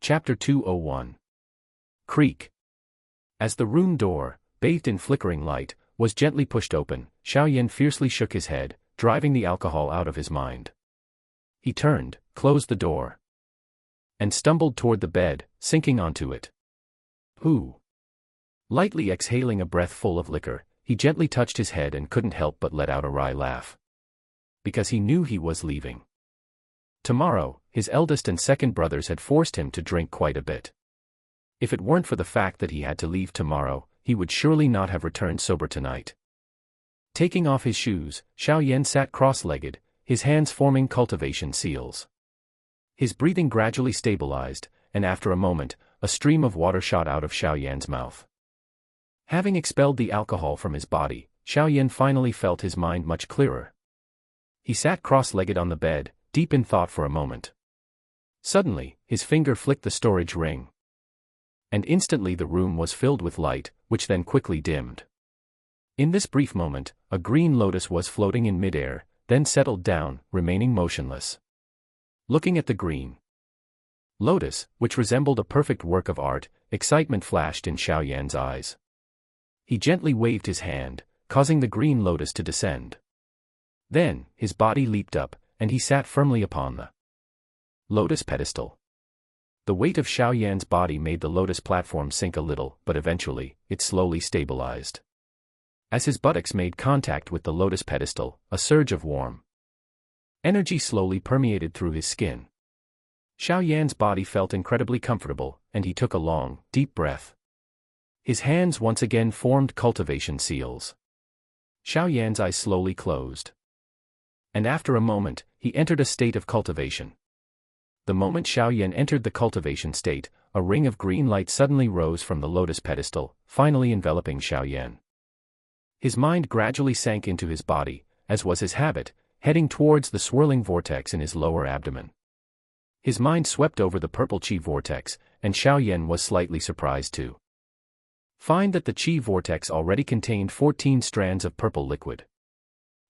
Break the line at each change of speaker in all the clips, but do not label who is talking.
Chapter 201. Creak. As the room door, bathed in flickering light, was gently pushed open, Xiaoyan fiercely shook his head, driving the alcohol out of his mind. He turned, closed the door, and stumbled toward the bed, sinking onto it. Who? Lightly exhaling a breath full of liquor, he gently touched his head and couldn't help but let out a wry laugh. Because he knew he was leaving. Tomorrow, his eldest and second brothers had forced him to drink quite a bit. If it weren't for the fact that he had to leave tomorrow, he would surely not have returned sober tonight. Taking off his shoes, Xiaoyan sat cross-legged, his hands forming cultivation seals. His breathing gradually stabilized, and after a moment, a stream of water shot out of Xiaoyan's mouth. Having expelled the alcohol from his body, Xiaoyan finally felt his mind much clearer. He sat cross-legged on the bed, deep in thought for a moment. Suddenly, his finger flicked the storage ring. And instantly the room was filled with light, which then quickly dimmed. In this brief moment, a green lotus was floating in midair, then settled down, remaining motionless. Looking at the green lotus, which resembled a perfect work of art, excitement flashed in Xiaoyan's eyes. He gently waved his hand, causing the green lotus to descend. Then, his body leaped up, and he sat firmly upon the lotus pedestal. The weight of Xiaoyan's body made the lotus platform sink a little, but eventually, it slowly stabilized. As his buttocks made contact with the lotus pedestal, a surge of warm energy slowly permeated through his skin. Xiaoyan's body felt incredibly comfortable, and he took a long, deep breath. His hands once again formed cultivation seals. Xiaoyan's eyes slowly closed. And after a moment, he entered a state of cultivation. The moment Xiaoyan entered the cultivation state, a ring of green light suddenly rose from the lotus pedestal, finally enveloping Xiaoyan. His mind gradually sank into his body, as was his habit, heading towards the swirling vortex in his lower abdomen. His mind swept over the purple qi vortex, and Xiaoyan was slightly surprised to find that the qi vortex already contained 14 strands of purple liquid.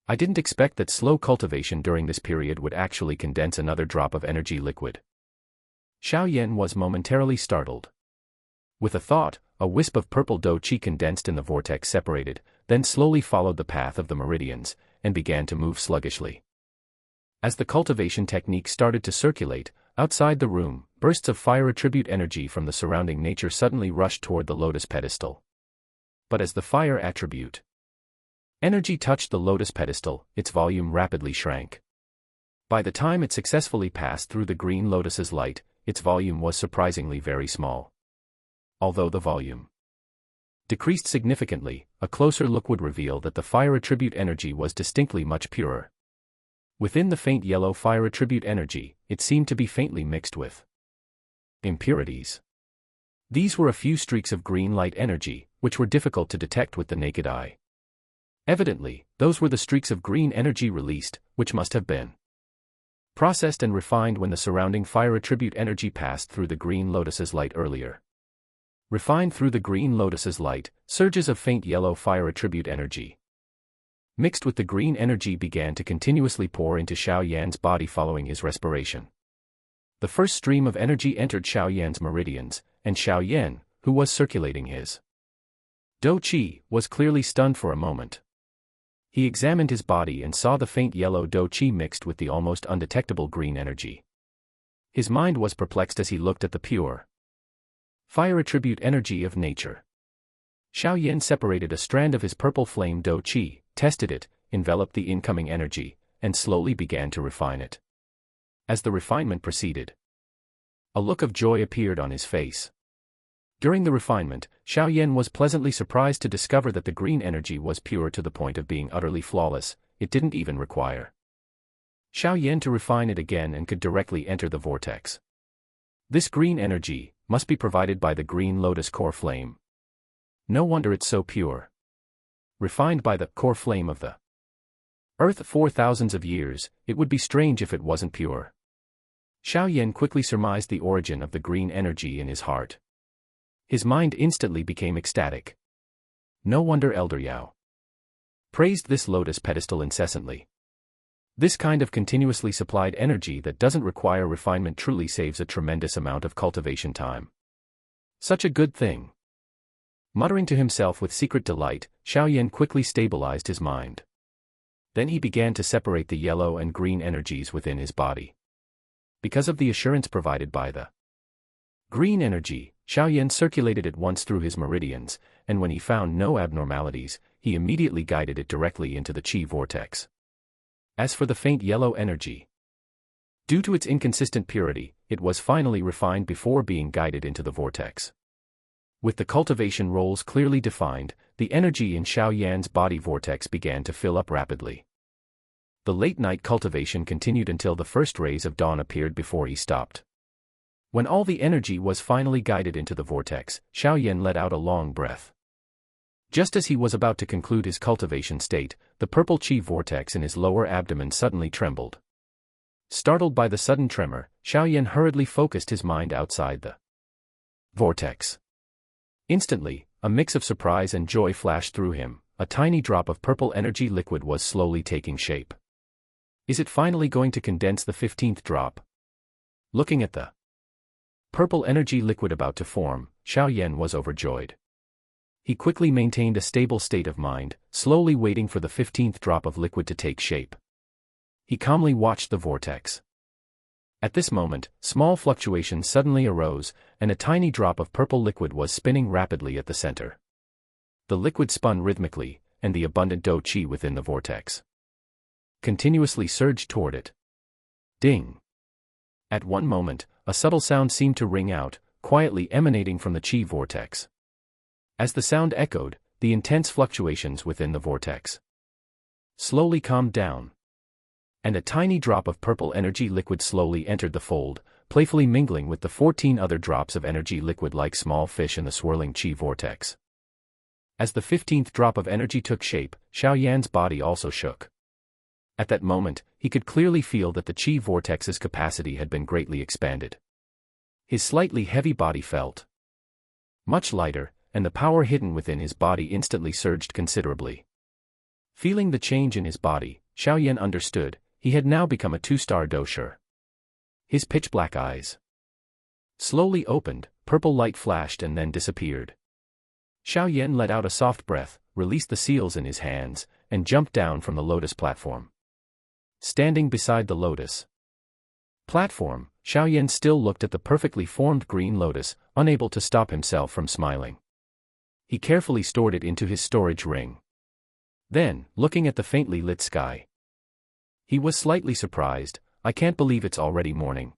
I didn't expect that slow cultivation during this period would actually condense another drop of energy liquid. Xiaoyan was momentarily startled. With a thought, a wisp of purple dou qi condensed in the vortex separated, then slowly followed the path of the meridians, and began to move sluggishly. As the cultivation technique started to circulate, outside the room, bursts of fire attribute energy from the surrounding nature suddenly rushed toward the lotus pedestal. But as the fire attribute energy touched the lotus pedestal, its volume rapidly shrank. By the time it successfully passed through the green lotus's light, its volume was surprisingly very small. Although the volume decreased significantly, a closer look would reveal that the fire attribute energy was distinctly much purer. Within the faint yellow fire attribute energy, it seemed to be faintly mixed with impurities. These were a few streaks of green light energy, which were difficult to detect with the naked eye. Evidently, those were the streaks of green energy released, which must have been processed and refined when the surrounding fire attribute energy passed through the green lotus's light earlier. Refined through the green lotus's light, surges of faint yellow fire attribute energy mixed with the green energy began to continuously pour into Xiaoyan's body following his respiration. The first stream of energy entered Xiaoyan's meridians, and Xiaoyan, who was circulating his dou qi, was clearly stunned for a moment. He examined his body and saw the faint yellow dou qi mixed with the almost undetectable green energy. His mind was perplexed as he looked at the pure fire attribute energy of nature. Xiaoyan separated a strand of his purple flame dou qi, tested it, enveloped the incoming energy, and slowly began to refine it. As the refinement proceeded, a look of joy appeared on his face. During the refinement, Xiaoyan was pleasantly surprised to discover that the green energy was pure to the point of being utterly flawless. It didn't even require Xiaoyan to refine it again and could directly enter the vortex. This green energy must be provided by the green lotus core flame. No wonder it's so pure. Refined by the core flame of the earth for thousands of years, it would be strange if it wasn't pure. Xiaoyan quickly surmised the origin of the green energy in his heart. His mind instantly became ecstatic. No wonder Elder Yao praised this lotus pedestal incessantly. This kind of continuously supplied energy that doesn't require refinement truly saves a tremendous amount of cultivation time. Such a good thing. Muttering to himself with secret delight, Xiaoyan quickly stabilized his mind. Then he began to separate the yellow and green energies within his body. Because of the assurance provided by the green energy, Xiaoyan circulated it once through his meridians, and when he found no abnormalities, he immediately guided it directly into the qi vortex. As for the faint yellow energy, due to its inconsistent purity, it was finally refined before being guided into the vortex. With the cultivation roles clearly defined, the energy in Xiaoyan's body vortex began to fill up rapidly. The late-night cultivation continued until the first rays of dawn appeared before he stopped. When all the energy was finally guided into the vortex, Xiaoyan let out a long breath. Just as he was about to conclude his cultivation state, the purple qi vortex in his lower abdomen suddenly trembled. Startled by the sudden tremor, Xiaoyan hurriedly focused his mind outside the vortex. Instantly, a mix of surprise and joy flashed through him. A tiny drop of purple energy liquid was slowly taking shape. Is it finally going to condense the 15th drop? Looking at the purple energy liquid about to form, Xiaoyan was overjoyed. He quickly maintained a stable state of mind, slowly waiting for the 15th drop of liquid to take shape. He calmly watched the vortex. At this moment, small fluctuations suddenly arose, and a tiny drop of purple liquid was spinning rapidly at the center. The liquid spun rhythmically, and the abundant dou qi within the vortex continuously surged toward it. Ding! At one moment, a subtle sound seemed to ring out, quietly emanating from the qi vortex. As the sound echoed, the intense fluctuations within the vortex slowly calmed down, and a tiny drop of purple energy liquid slowly entered the fold, playfully mingling with the 14 other drops of energy liquid like small fish in the swirling qi vortex. As the 15th drop of energy took shape, Xiaoyan's body also shook. At that moment, he could clearly feel that the qi vortex's capacity had been greatly expanded. His slightly heavy body felt much lighter, and the power hidden within his body instantly surged considerably. Feeling the change in his body, Xiaoyan understood, he had now become a 2-star dosher. His pitch-black eyes slowly opened, purple light flashed and then disappeared. Xiaoyan let out a soft breath, released the seals in his hands, and jumped down from the lotus platform. Standing beside the lotus platform, Xiaoyan still looked at the perfectly formed green lotus, unable to stop himself from smiling. He carefully stored it into his storage ring. Then, looking at the faintly lit sky, he was slightly surprised. I can't believe it's already morning.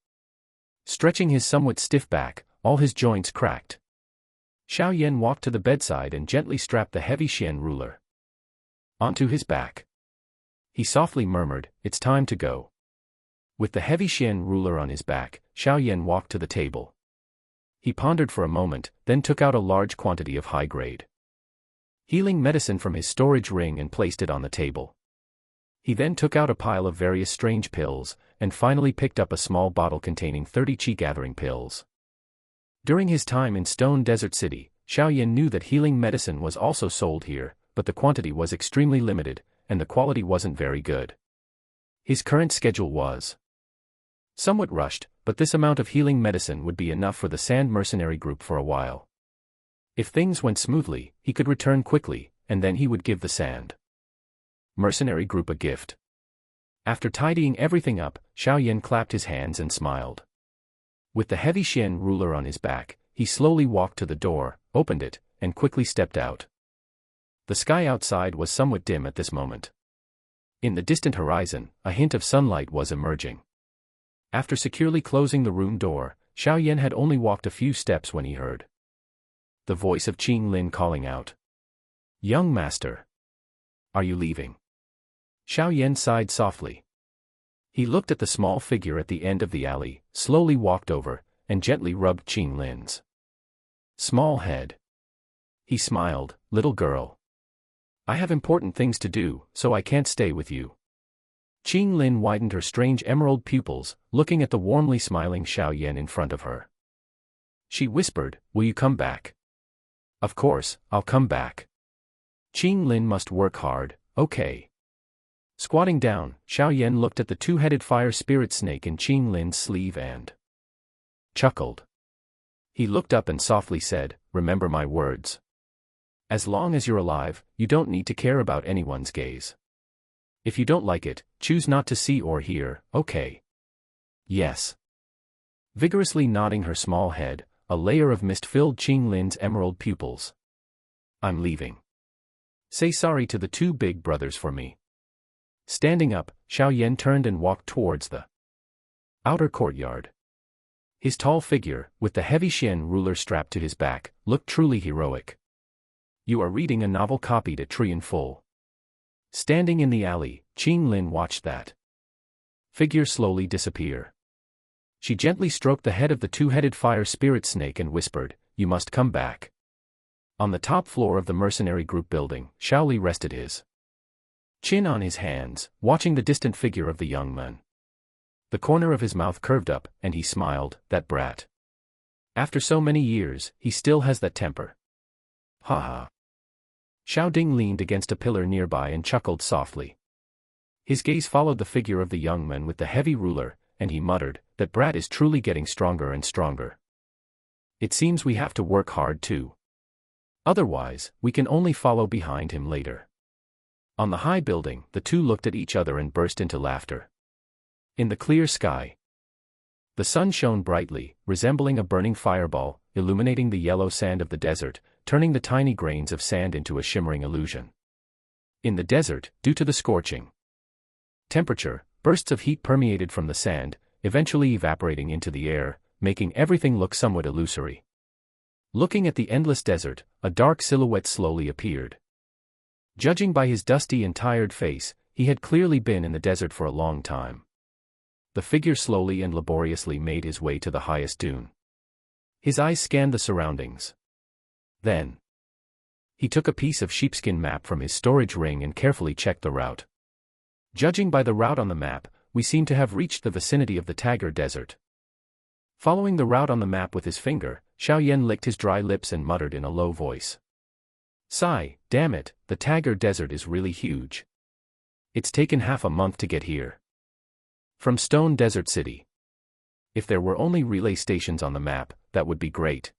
Stretching his somewhat stiff back, all his joints cracked. Xiaoyan walked to the bedside and gently strapped the heavy xian ruler onto his back. He softly murmured, "It's time to go." With the heavy xian ruler on his back, Xiaoyan walked to the table. He pondered for a moment, then took out a large quantity of high-grade healing medicine from his storage ring and placed it on the table. He then took out a pile of various strange pills, and finally picked up a small bottle containing 30 qi-gathering pills. During his time in Stone Desert City, Xiaoyan knew that healing medicine was also sold here, but the quantity was extremely limited, and the quality wasn't very good. His current schedule was somewhat rushed, but this amount of healing medicine would be enough for the Sand Mercenary Group for a while. If things went smoothly, he could return quickly, and then he would give the Sand Mercenary Group a gift. After tidying everything up, Xiaoyan clapped his hands and smiled. With the heavy xian ruler on his back, he slowly walked to the door, opened it, and quickly stepped out. The sky outside was somewhat dim at this moment. In the distant horizon, a hint of sunlight was emerging. After securely closing the room door, Xiaoyan had only walked a few steps when he heard the voice of Qing Lin calling out, "Young master, are you leaving?" Xiaoyan sighed softly. He looked at the small figure at the end of the alley, slowly walked over, and gently rubbed Qing Lin's small head. He smiled, "Little girl, I have important things to do, so I can't stay with you." Qing Lin widened her strange emerald pupils, looking at the warmly smiling Xiaoyan in front of her. She whispered, "Will you come back?" "Of course, I'll come back. Qing Lin must work hard, okay?" Squatting down, Xiaoyan looked at the two-headed fire spirit snake in Qing Lin's sleeve and chuckled. He looked up and softly said, "Remember my words. As long as you're alive, you don't need to care about anyone's gaze. If you don't like it, choose not to see or hear, okay?" "Yes." Vigorously nodding her small head, a layer of mist filled Qing Lin's emerald pupils. "I'm leaving. Say sorry to the two big brothers for me." Standing up, Xiaoyan turned and walked towards the outer courtyard. His tall figure, with the heavy Xian ruler strapped to his back, looked truly heroic. "You are reading a novel copied at tree in full." Standing in the alley, Qing Lin watched that figure slowly disappear. She gently stroked the head of the two-headed fire spirit snake and whispered, "You must come back." On the top floor of the mercenary group building, Shaoli rested his chin on his hands, watching the distant figure of the young man. The corner of his mouth curved up, and he smiled, "That brat. After so many years, he still has that temper. Ha ha." Xiao Ding leaned against a pillar nearby and chuckled softly. His gaze followed the figure of the young man with the heavy ruler, and he muttered, "That brat is truly getting stronger and stronger. It seems we have to work hard too. Otherwise, we can only follow behind him later." On the high building, the two looked at each other and burst into laughter. In the clear sky, the sun shone brightly, resembling a burning fireball, illuminating the yellow sand of the desert, turning the tiny grains of sand into a shimmering illusion. In the desert, due to the scorching temperature, bursts of heat permeated from the sand, eventually evaporating into the air, making everything look somewhat illusory. Looking at the endless desert, a dark silhouette slowly appeared. Judging by his dusty and tired face, he had clearly been in the desert for a long time. The figure slowly and laboriously made his way to the highest dune. His eyes scanned the surroundings. Then he took a piece of sheepskin map from his storage ring and carefully checked the route. Judging by the route on the map, we seem to have reached the vicinity of the Tagar Desert. Following the route on the map with his finger, Xiaoyan licked his dry lips and muttered in a low voice, "Sigh, damn it, the Tagar Desert is really huge. It's taken half a month to get here. From Stone Desert City. If there were only relay stations on the map, that would be great."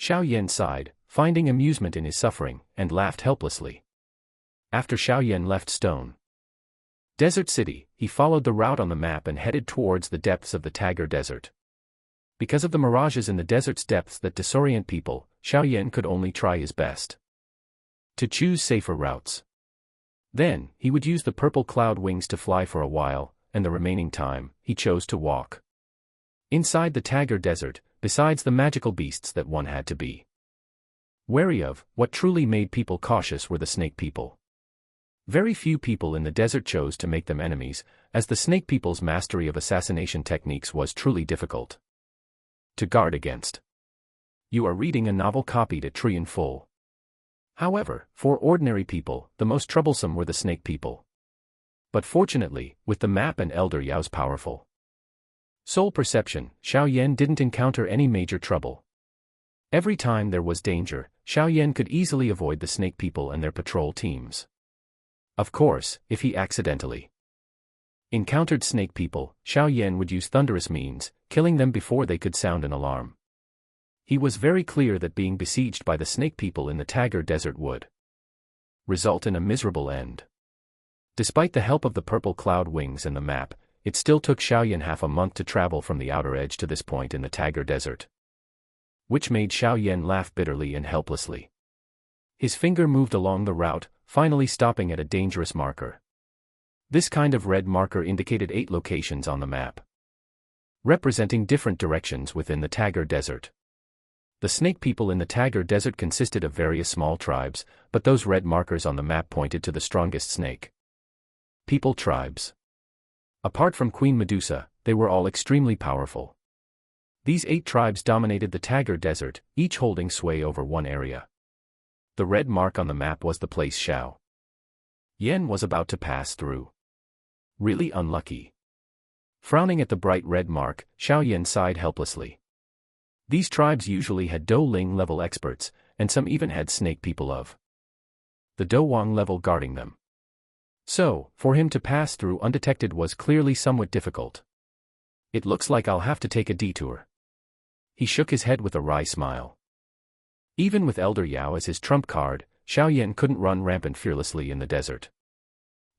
Xiaoyan sighed, finding amusement in his suffering, and laughed helplessly. After Xiaoyan left Stone Desert City, he followed the route on the map and headed towards the depths of the Tagar Desert. Because of the mirages in the desert's depths that disorient people, Xiaoyan could only try his best to choose safer routes. Then, he would use the purple cloud wings to fly for a while, and the remaining time, he chose to walk. Inside the Tagar Desert, besides the magical beasts that one had to be wary of, what truly made people cautious were the snake people. Very few people in the desert chose to make them enemies, as the snake people's mastery of assassination techniques was truly difficult to guard against. You are reading a novel copied at tree in full. However, for ordinary people, the most troublesome were the snake people. But fortunately, with the map and Elder Yao's powerful soul perception, Xiaoyan didn't encounter any major trouble. Every time there was danger, Xiaoyan could easily avoid the snake people and their patrol teams. Of course, if he accidentally encountered snake people, Xiaoyan would use thunderous means, killing them before they could sound an alarm. He was very clear that being besieged by the snake people in the Tagar Desert would result in a miserable end. Despite the help of the purple cloud wings and the map, it still took Xiaoyan half a month to travel from the outer edge to this point in the Tagar Desert, which made Xiaoyan laugh bitterly and helplessly. His finger moved along the route, finally stopping at a dangerous marker. This kind of red marker indicated 8 locations on the map, representing different directions within the Tagar Desert. The snake people in the Tagar Desert consisted of various small tribes, but those red markers on the map pointed to the strongest snake people tribes. Apart from Queen Medusa, they were all extremely powerful. These 8 tribes dominated the Tagar Desert, each holding sway over one area. The red mark on the map was the place Xiao Yan was about to pass through. Really unlucky. Frowning at the bright red mark, Xiaoyan sighed helplessly. These tribes usually had Douling level experts, and some even had snake people of the Douwang level guarding them. So, for him to pass through undetected was clearly somewhat difficult. It looks like I'll have to take a detour. He shook his head with a wry smile. Even with Elder Yao as his trump card, Xiaoyan couldn't run rampant fearlessly in the desert.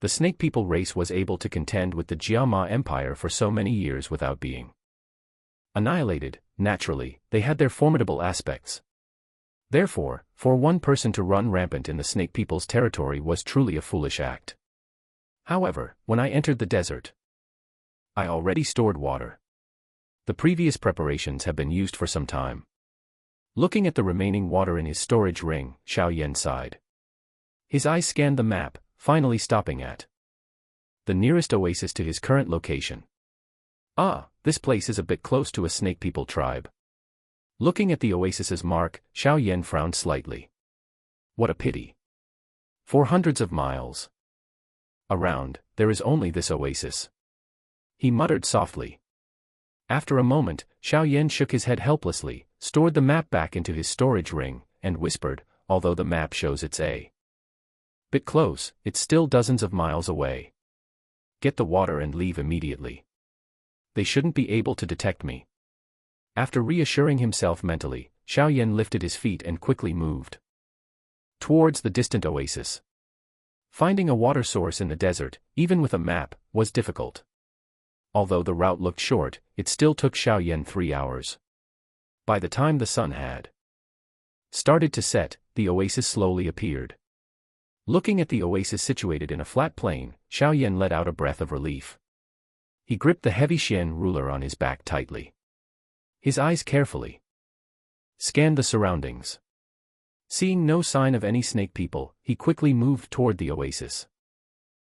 The Snake People race was able to contend with the Jiama Empire for so many years without being annihilated. Naturally, they had their formidable aspects. Therefore, for one person to run rampant in the Snake People's territory was truly a foolish act. However, when I entered the desert, I already stored water. The previous preparations have been used for some time. Looking at the remaining water in his storage ring, Xiaoyan sighed. His eyes scanned the map, finally stopping at the nearest oasis to his current location. Ah, this place is a bit close to a Snake People tribe. Looking at the oasis's mark, Xiaoyan frowned slightly. What a pity. For hundreds of miles around, there is only this oasis. He muttered softly. After a moment, Xiaoyan shook his head helplessly, stored the map back into his storage ring, and whispered, although the map shows it's a bit close, it's still dozens of miles away. Get the water and leave immediately. They shouldn't be able to detect me. After reassuring himself mentally, Xiaoyan lifted his feet and quickly moved towards the distant oasis. Finding a water source in the desert, even with a map, was difficult. Although the route looked short, it still took Xiaoyan 3 hours. By the time the sun had started to set, the oasis slowly appeared. Looking at the oasis situated in a flat plain, Xiaoyan let out a breath of relief. He gripped the heavy Xian ruler on his back tightly. His eyes carefully scanned the surroundings. Seeing no sign of any Snake People, he quickly moved toward the oasis.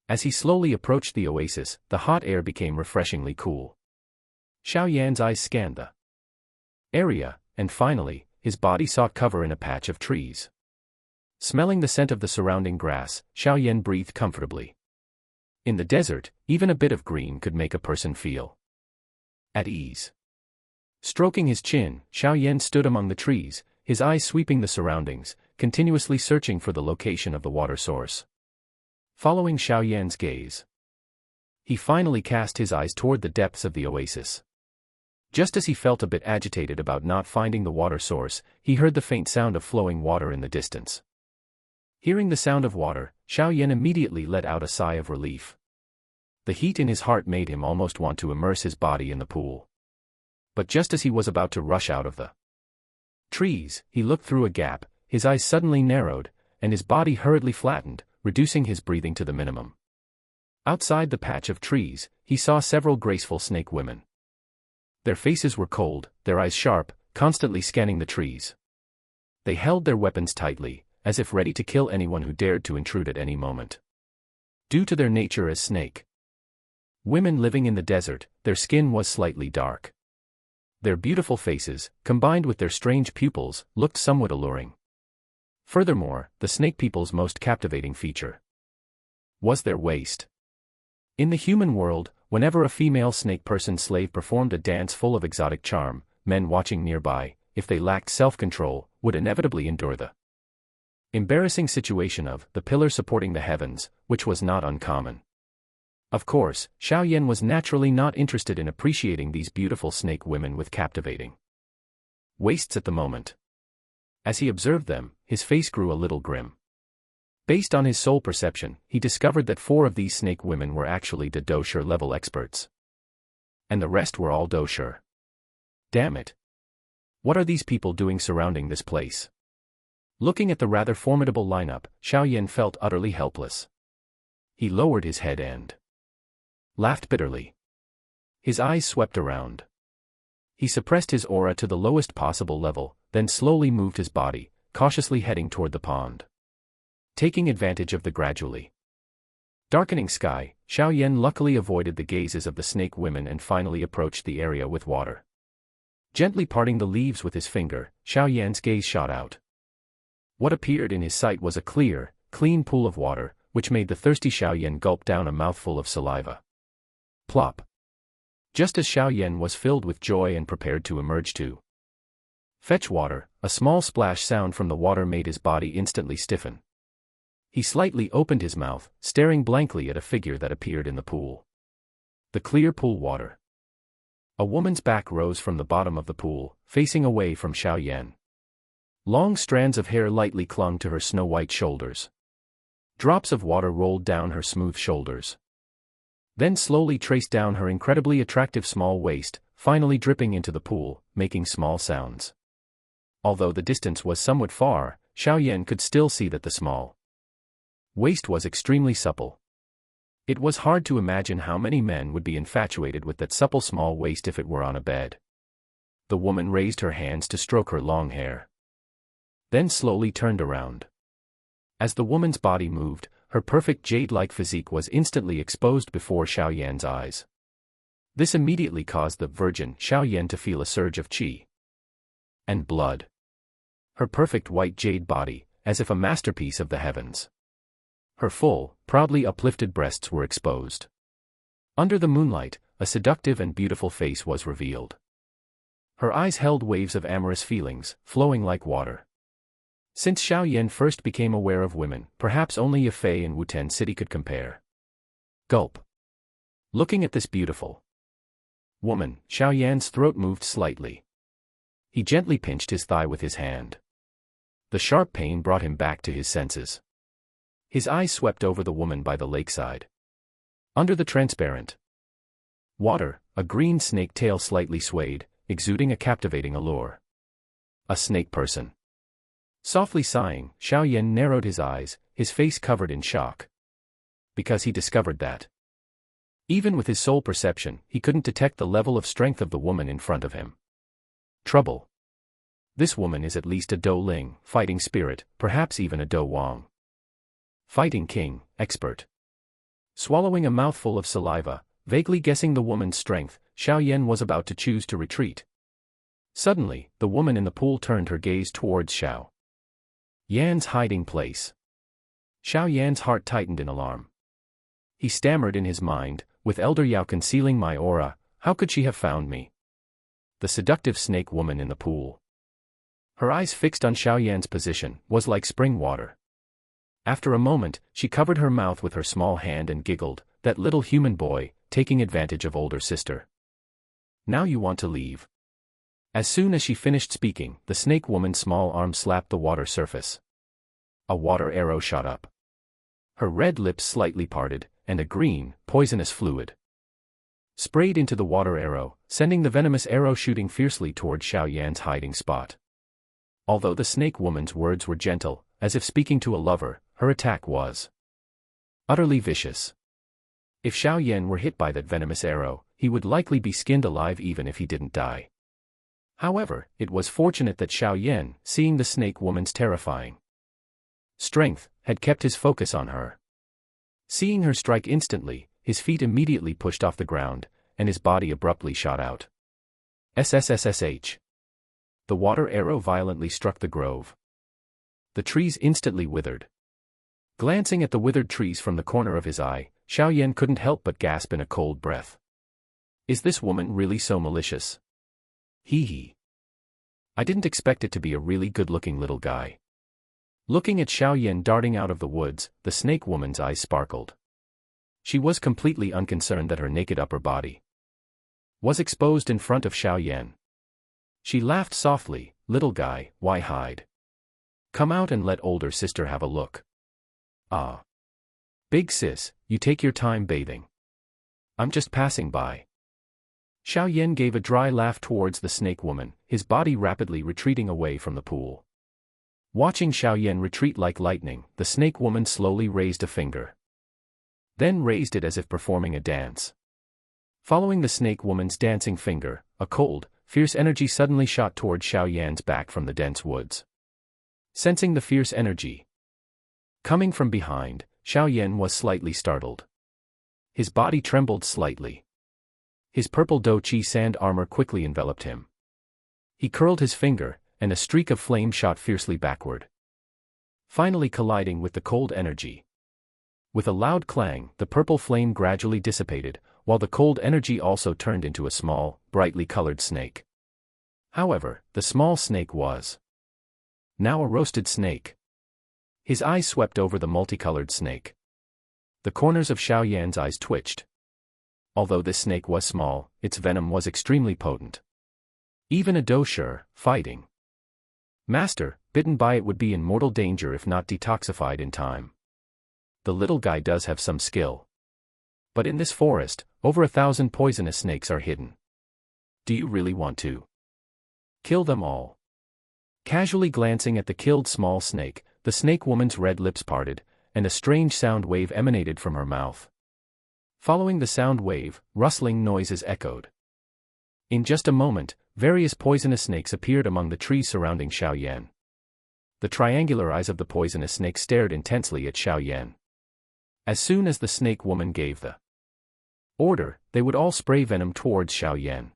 As he slowly approached the oasis, the hot air became refreshingly cool. Xiaoyan's eyes scanned the area, and finally, his body sought cover in a patch of trees. Smelling the scent of the surrounding grass, Xiaoyan breathed comfortably. In the desert, even a bit of green could make a person feel at ease. Stroking his chin, Xiaoyan stood among the trees, his eyes sweeping the surroundings, continuously searching for the location of the water source. Following Xiaoyan's gaze, he finally cast his eyes toward the depths of the oasis. Just as he felt a bit agitated about not finding the water source, he heard the faint sound of flowing water in the distance. Hearing the sound of water, Xiaoyan immediately let out a sigh of relief. The heat in his heart made him almost want to immerse his body in the pool. But just as he was about to rush out of the trees, he looked through a gap, his eyes suddenly narrowed, and his body hurriedly flattened, reducing his breathing to the minimum. Outside the patch of trees, he saw several graceful snake women. Their faces were cold, their eyes sharp, constantly scanning the trees. They held their weapons tightly, as if ready to kill anyone who dared to intrude at any moment. Due to their nature as snake women living in the desert, their skin was slightly dark. Their beautiful faces, combined with their strange pupils, looked somewhat alluring. Furthermore, the Snake People's most captivating feature was their waist. In the human world, whenever a female snake person slave performed a dance full of exotic charm, men watching nearby, if they lacked self-control, would inevitably endure the embarrassing situation of the pillar supporting the heavens, which was not uncommon. Of course, Xiaoyan was naturally not interested in appreciating these beautiful snake women with captivating waists at the moment. As he observed them, his face grew a little grim. Based on his soul perception, he discovered that 4 of these snake women were actually the dosher level experts. And the rest were all dosher. Damn it. What are these people doing surrounding this place? Looking at the rather formidable lineup, Xiaoyan felt utterly helpless. He lowered his head and laughed bitterly. His eyes swept around. He suppressed his aura to the lowest possible level, then slowly moved his body, cautiously heading toward the pond. Taking advantage of the gradually darkening sky, Xiaoyan luckily avoided the gazes of the snake women and finally approached the area with water. Gently parting the leaves with his finger, Xiaoyan's gaze shot out. What appeared in his sight was a clear, clean pool of water, which made the thirsty Xiaoyan gulp down a mouthful of saliva. Plop. Just as Xiaoyan was filled with joy and prepared to emerge to fetch water, a small splash sound from the water made his body instantly stiffen. He slightly opened his mouth, staring blankly at a figure that appeared in the pool. The clear pool water. A woman's back rose from the bottom of the pool, facing away from Xiaoyan. Long strands of hair lightly clung to her snow-white shoulders. Drops of water rolled down her smooth shoulders. Then slowly traced down her incredibly attractive small waist, finally dripping into the pool, making small sounds. Although the distance was somewhat far, Xiaoyan could still see that the small waist was extremely supple. It was hard to imagine how many men would be infatuated with that supple small waist if it were on a bed. The woman raised her hands to stroke her long hair. Then slowly turned around. As the woman's body moved, her perfect jade-like physique was instantly exposed before Xiaoyan's eyes. This immediately caused the virgin Xiaoyan to feel a surge of qi and blood. Her perfect white jade body, as if a masterpiece of the heavens. Her full, proudly uplifted breasts were exposed. Under the moonlight, a seductive and beautiful face was revealed. Her eyes held waves of amorous feelings, flowing like water. Since Xiaoyan first became aware of women, perhaps only Yafei and Wuten City could compare. Gulp. Looking at this beautiful woman, Xiaoyan's throat moved slightly. He gently pinched his thigh with his hand. The sharp pain brought him back to his senses. His eyes swept over the woman by the lakeside. Under the transparent water, a green snake tail slightly swayed, exuding a captivating allure. A snake person. Softly sighing, Xiaoyan narrowed his eyes, his face covered in shock. Because he discovered that, even with his soul perception, he couldn't detect the level of strength of the woman in front of him. Trouble. This woman is at least a Dou Ling, fighting spirit, perhaps even a Dou Wang. Fighting king, expert. Swallowing a mouthful of saliva, vaguely guessing the woman's strength, Xiaoyan was about to choose to retreat. Suddenly, the woman in the pool turned her gaze towards Xiaoyan's hiding place. Xiaoyan's heart tightened in alarm. He stammered in his mind, with Elder Yao concealing my aura, how could she have found me? The seductive snake woman in the pool. Her eyes fixed on Xiaoyan's position, was like spring water. After a moment, she covered her mouth with her small hand and giggled, that little human boy, taking advantage of older sister. Now you want to leave. As soon as she finished speaking, the snake woman's small arm slapped the water surface. A water arrow shot up. Her red lips slightly parted, and a green, poisonous fluid sprayed into the water arrow, sending the venomous arrow shooting fiercely toward Xiaoyan's hiding spot. Although the snake woman's words were gentle, as if speaking to a lover, her attack was utterly vicious. If Xiaoyan were hit by that venomous arrow, he would likely be skinned alive even if he didn't die. However, it was fortunate that Xiaoyan, seeing the snake woman's terrifying strength, had kept his focus on her. Seeing her strike instantly, his feet immediately pushed off the ground, and his body abruptly shot out. SSSSH. The water arrow violently struck the grove. The trees instantly withered. Glancing at the withered trees from the corner of his eye, Xiaoyan couldn't help but gasp in a cold breath. Is this woman really so malicious? Hee. I didn't expect it to be a really good-looking little guy. Looking at Xiaoyan darting out of the woods, the snake woman's eyes sparkled. She was completely unconcerned that her naked upper body was exposed in front of Xiaoyan. She laughed softly, little guy, why hide? Come out and let older sister have a look. Ah. Big sis, you take your time bathing. I'm just passing by. Xiaoyan gave a dry laugh towards the snake woman, his body rapidly retreating away from the pool. Watching Xiaoyan retreat like lightning, the snake woman slowly raised a finger. Then raised it as if performing a dance. Following the snake woman's dancing finger, a cold, fierce energy suddenly shot toward Xiaoyan's back from the dense woods. Sensing the fierce energy coming from behind, Xiaoyan was slightly startled. His body trembled slightly. His purple Dou Qi sand armor quickly enveloped him. He curled his finger, and a streak of flame shot fiercely backward, finally colliding with the cold energy. With a loud clang, the purple flame gradually dissipated, while the cold energy also turned into a small, brightly colored snake. However, the small snake was now a roasted snake. His eyes swept over the multicolored snake. The corners of Xiaoyan's eyes twitched. Although this snake was small, its venom was extremely potent. Even a dosher, fighting master, bitten by it would be in mortal danger if not detoxified in time. The little guy does have some skill. But in this forest, over 1,000 poisonous snakes are hidden. Do you really want to kill them all? Casually glancing at the killed small snake, the snake woman's red lips parted, and a strange sound wave emanated from her mouth. Following the sound wave, rustling noises echoed. In just a moment, various poisonous snakes appeared among the trees surrounding Xiaoyan. The triangular eyes of the poisonous snake stared intensely at Xiaoyan. As soon as the snake woman gave the order, they would all spray venom towards Xiaoyan.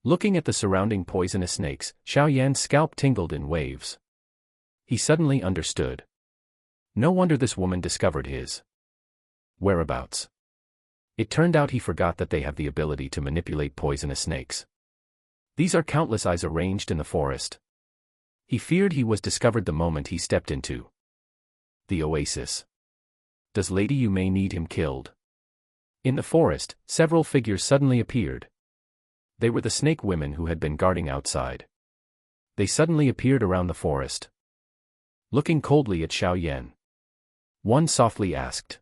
Looking at the surrounding poisonous snakes, Xiaoyan's scalp tingled in waves. He suddenly understood. No wonder this woman discovered his whereabouts. It turned out he forgot that they have the ability to manipulate poisonous snakes. These are countless eyes arranged in the forest. He feared he was discovered the moment he stepped into the oasis. Does Lady Yu Mei need him killed? In the forest, several figures suddenly appeared. They were the snake women who had been guarding outside. They suddenly appeared around the forest. Looking coldly at Xiaoyan, one softly asked,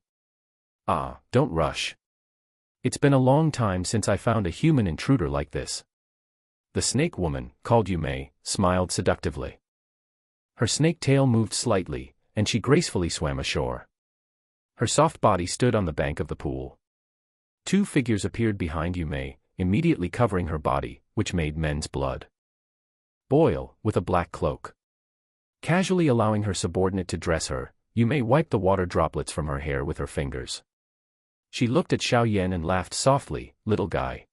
"Ah, don't rush. It's been a long time since I found a human intruder like this." The snake woman, called Yu Mei, smiled seductively. Her snake tail moved slightly, and she gracefully swam ashore. Her soft body stood on the bank of the pool. Two figures appeared behind Yu Mei, immediately covering her body, which made men's blood boil, with a black cloak. Casually allowing her subordinate to dress her, Yu Mei wiped the water droplets from her hair with her fingers. She looked at Xiaoyan and laughed softly, "Little guy.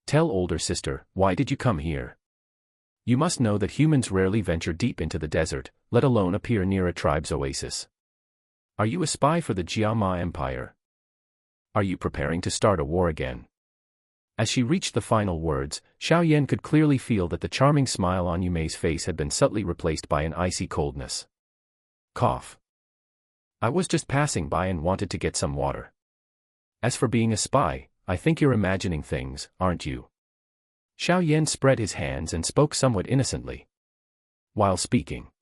Tell older sister, why did you come here? You must know that humans rarely venture deep into the desert, let alone appear near a tribe's oasis. Are you a spy for the Jiama Empire? Are you preparing to start a war again?" As she reached the final words, Xiaoyan could clearly feel that the charming smile on Yu Mei's face had been subtly replaced by an icy coldness. Cough. "I was just passing by and wanted to get some water. As for being a spy, I think you're imagining things, aren't you?" Xiaoyan spread his hands and spoke somewhat innocently. While speaking,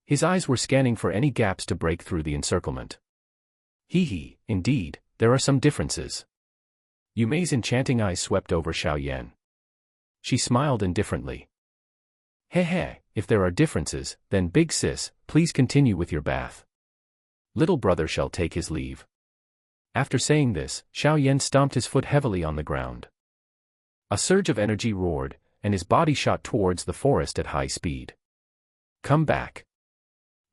his eyes were scanning for any gaps to break through the encirclement. Indeed, there are some differences." Yu Mei's enchanting eyes swept over Xiaoyan. She smiled indifferently. If there are differences, then big sis, please continue with your bath. Little brother shall take his leave." After saying this, Xiaoyan stomped his foot heavily on the ground. A surge of energy roared, and his body shot towards the forest at high speed. "Come back."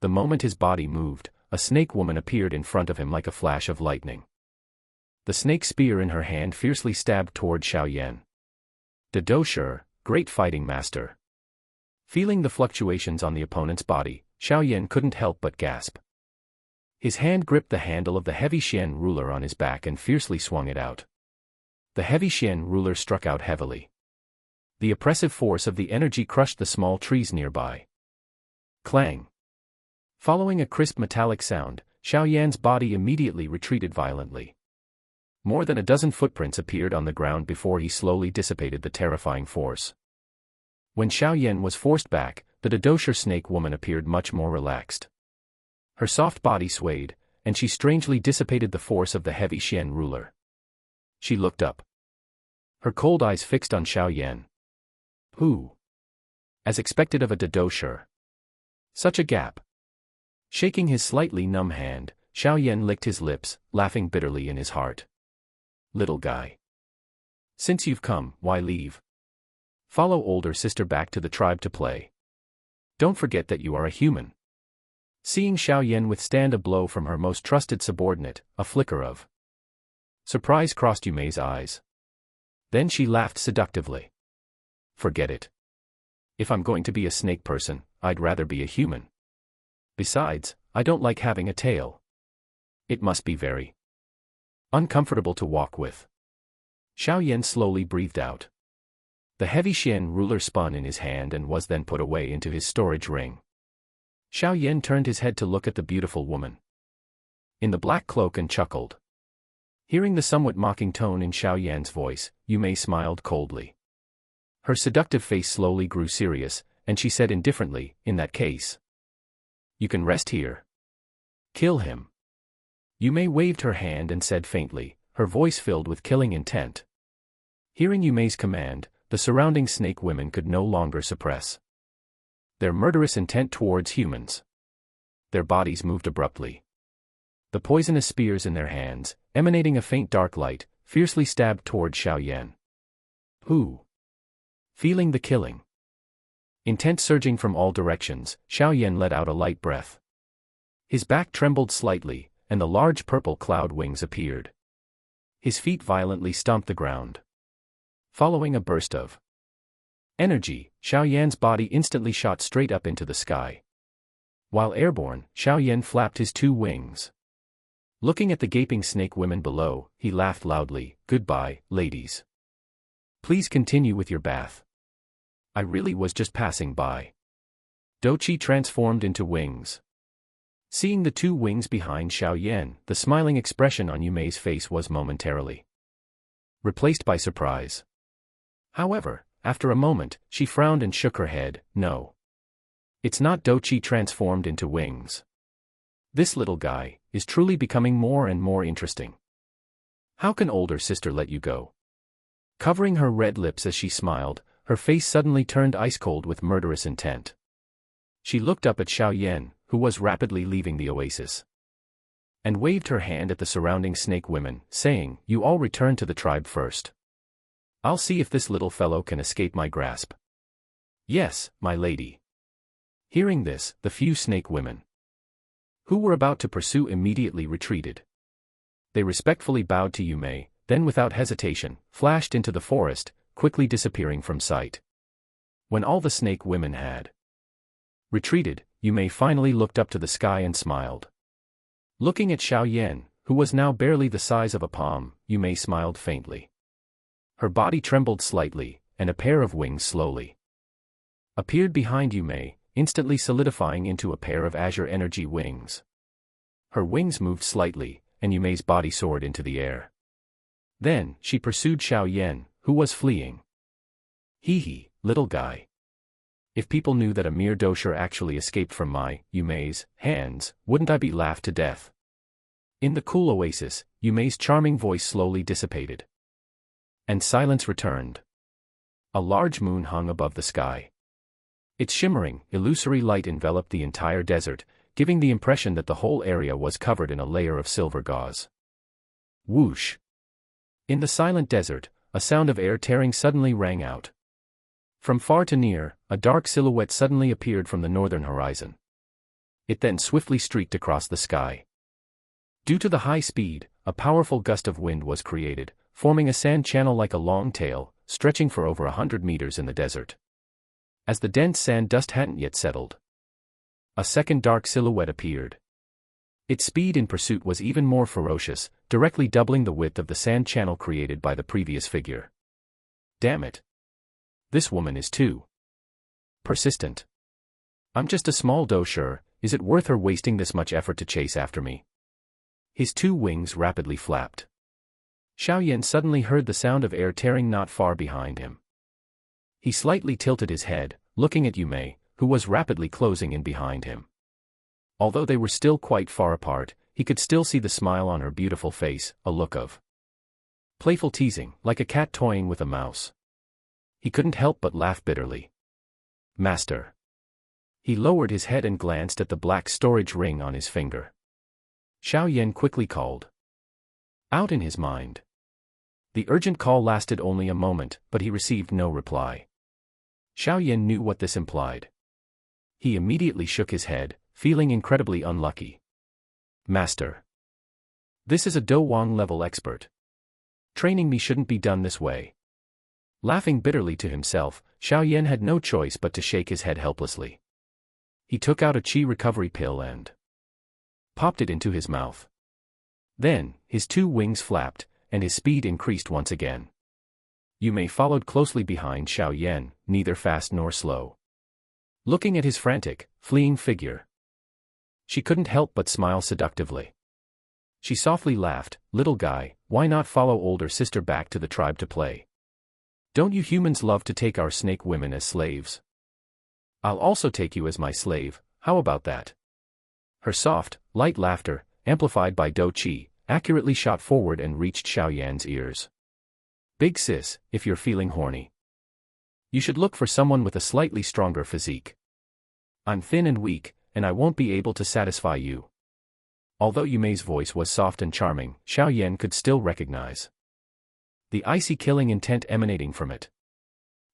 The moment his body moved, a snake woman appeared in front of him like a flash of lightning. The snake spear in her hand fiercely stabbed toward Xiaoyan. "Dosher, great fighting master." Feeling the fluctuations on the opponent's body, Xiaoyan couldn't help but gasp. His hand gripped the handle of the heavy Xian ruler on his back and fiercely swung it out. The heavy Xian ruler struck out heavily. The oppressive force of the energy crushed the small trees nearby. Clang. Following a crisp metallic sound, Xiaoyan's body immediately retreated violently. More than a dozen footprints appeared on the ground before he slowly dissipated the terrifying force. When Xiaoyan was forced back, the dosher snake woman appeared much more relaxed. Her soft body swayed, and she strangely dissipated the force of the heavy Xian ruler. She looked up. Her cold eyes fixed on Xiaoyan. Who? As expected of a dosher. Such a gap. Shaking his slightly numb hand, Xiaoyan licked his lips, laughing bitterly in his heart. Little guy. Since you've come, why leave? Follow older sister back to the tribe to play. Don't forget that you are a human. Seeing Xiaoyan withstand a blow from her most trusted subordinate, a flicker of surprise crossed Yu Mei's eyes. Then she laughed seductively. Forget it. If I'm going to be a snake person, I'd rather be a human. Besides, I don't like having a tail. It must be very uncomfortable to walk with. Xiaoyan slowly breathed out. The heavy Xian ruler spun in his hand and was then put away into his storage ring. Xiaoyan turned his head to look at the beautiful woman in the black cloak and chuckled. Hearing the somewhat mocking tone in Xiaoyan's voice, Yumei smiled coldly. Her seductive face slowly grew serious, and she said indifferently, "In that case, you can rest here. Kill him." Yumei waved her hand and said faintly, her voice filled with killing intent. Hearing Yumei's command, the surrounding snake women could no longer suppress their murderous intent towards humans. Their bodies moved abruptly. The poisonous spears in their hands, emanating a faint dark light, fiercely stabbed toward Xiaoyan. Who? Feeling the killing intent surging from all directions, Xiaoyan let out a light breath. His back trembled slightly, and the large purple cloud wings appeared. His feet violently stomped the ground. Following a burst of energy, Xiaoyan's body instantly shot straight up into the sky. While airborne, Xiaoyan flapped his two wings. Looking at the gaping snake women below, he laughed loudly, "Goodbye, ladies. Please continue with your bath. I really was just passing by." Douqi transformed into wings. Seeing the two wings behind Xiaoyan, the smiling expression on Yumei's face was momentarily replaced by surprise. However, after a moment, she frowned and shook her head. "No. It's not Douqi transformed into wings. This little guy is truly becoming more and more interesting. How can older sister let you go?" Covering her red lips as she smiled, her face suddenly turned ice-cold with murderous intent. She looked up at Xiaoyan, who was rapidly leaving the oasis, and waved her hand at the surrounding snake women, saying, "You all return to the tribe first. I'll see if this little fellow can escape my grasp." "Yes, my lady." Hearing this, the few snake women who were about to pursue immediately retreated. They respectfully bowed to Yumei, then without hesitation, flashed into the forest, quickly disappearing from sight. When all the snake women had retreated, Yumei finally looked up to the sky and smiled. Looking at Xiaoyan, who was now barely the size of a palm, Yumei smiled faintly. Her body trembled slightly, and a pair of wings slowly appeared behind Yumei, instantly solidifying into a pair of azure energy wings. Her wings moved slightly, and Yumei's body soared into the air. Then, she pursued Xiaoyan, who was fleeing. "Hee, little guy. If people knew that a mere dosher actually escaped from Yumei's hands, wouldn't I be laughed to death?" In the cool oasis, Yumei's charming voice slowly dissipated, and silence returned. A large moon hung above the sky. Its shimmering, illusory light enveloped the entire desert, giving the impression that the whole area was covered in a layer of silver gauze. Whoosh! In the silent desert, a sound of air tearing suddenly rang out. From far to near, a dark silhouette suddenly appeared from the northern horizon. It then swiftly streaked across the sky. Due to the high speed, a powerful gust of wind was created, forming a sand channel like a long tail, stretching for over 100 meters in the desert. As the dense sand dust hadn't yet settled, a second dark silhouette appeared. Its speed in pursuit was even more ferocious, directly doubling the width of the sand channel created by the previous figure. Damn it! This woman is too persistent. I'm just a small dosher, is it worth her wasting this much effort to chase after me? His two wings rapidly flapped. Xiaoyan suddenly heard the sound of air tearing not far behind him. He slightly tilted his head, looking at Yumei, who was rapidly closing in behind him. Although they were still quite far apart, he could still see the smile on her beautiful face, a look of playful teasing, like a cat toying with a mouse. He couldn't help but laugh bitterly. "Master." He lowered his head and glanced at the black storage ring on his finger. Xiaoyan quickly called out in his mind. The urgent call lasted only a moment, but he received no reply. Xiaoyan knew what this implied. He immediately shook his head, feeling incredibly unlucky. "Master. This is a Do Wang level expert. Training me shouldn't be done this way." Laughing bitterly to himself, Xiaoyan had no choice but to shake his head helplessly. He took out a qi recovery pill and popped it into his mouth. Then, his two wings flapped, and his speed increased once again. Yumei followed closely behind Xiaoyan, neither fast nor slow. Looking at his frantic, fleeing figure, She couldn't help but smile seductively. She softly laughed, "Little guy, why not follow older sister back to the tribe to play? Don't you humans love to take our snake women as slaves? I'll also take you as my slave, how about that?" Her soft, light laughter, amplified by Do Chi, accurately shot forward and reached Xiaoyan's ears. "Big sis, if you're feeling horny, you should look for someone with a slightly stronger physique. I'm thin and weak, and I won't be able to satisfy you." Although Yumei's voice was soft and charming, Xiaoyan could still recognize the icy killing intent emanating from it.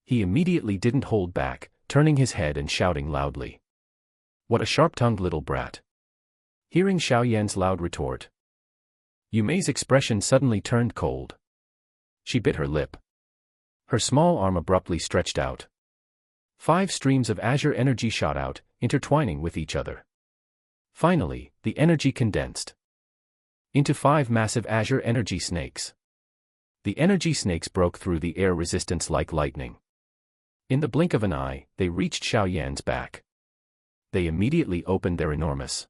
He immediately didn't hold back, turning his head and shouting loudly, "What a sharp-tongued little brat!" Hearing Xiaoyan's loud retort, Yumei's expression suddenly turned cold. She bit her lip. Her small arm abruptly stretched out. 5 streams of azure energy shot out, intertwining with each other. Finally, the energy condensed into 5 massive azure energy snakes. The energy snakes broke through the air resistance like lightning. In the blink of an eye, they reached Xiaoyan's back. They immediately opened their enormous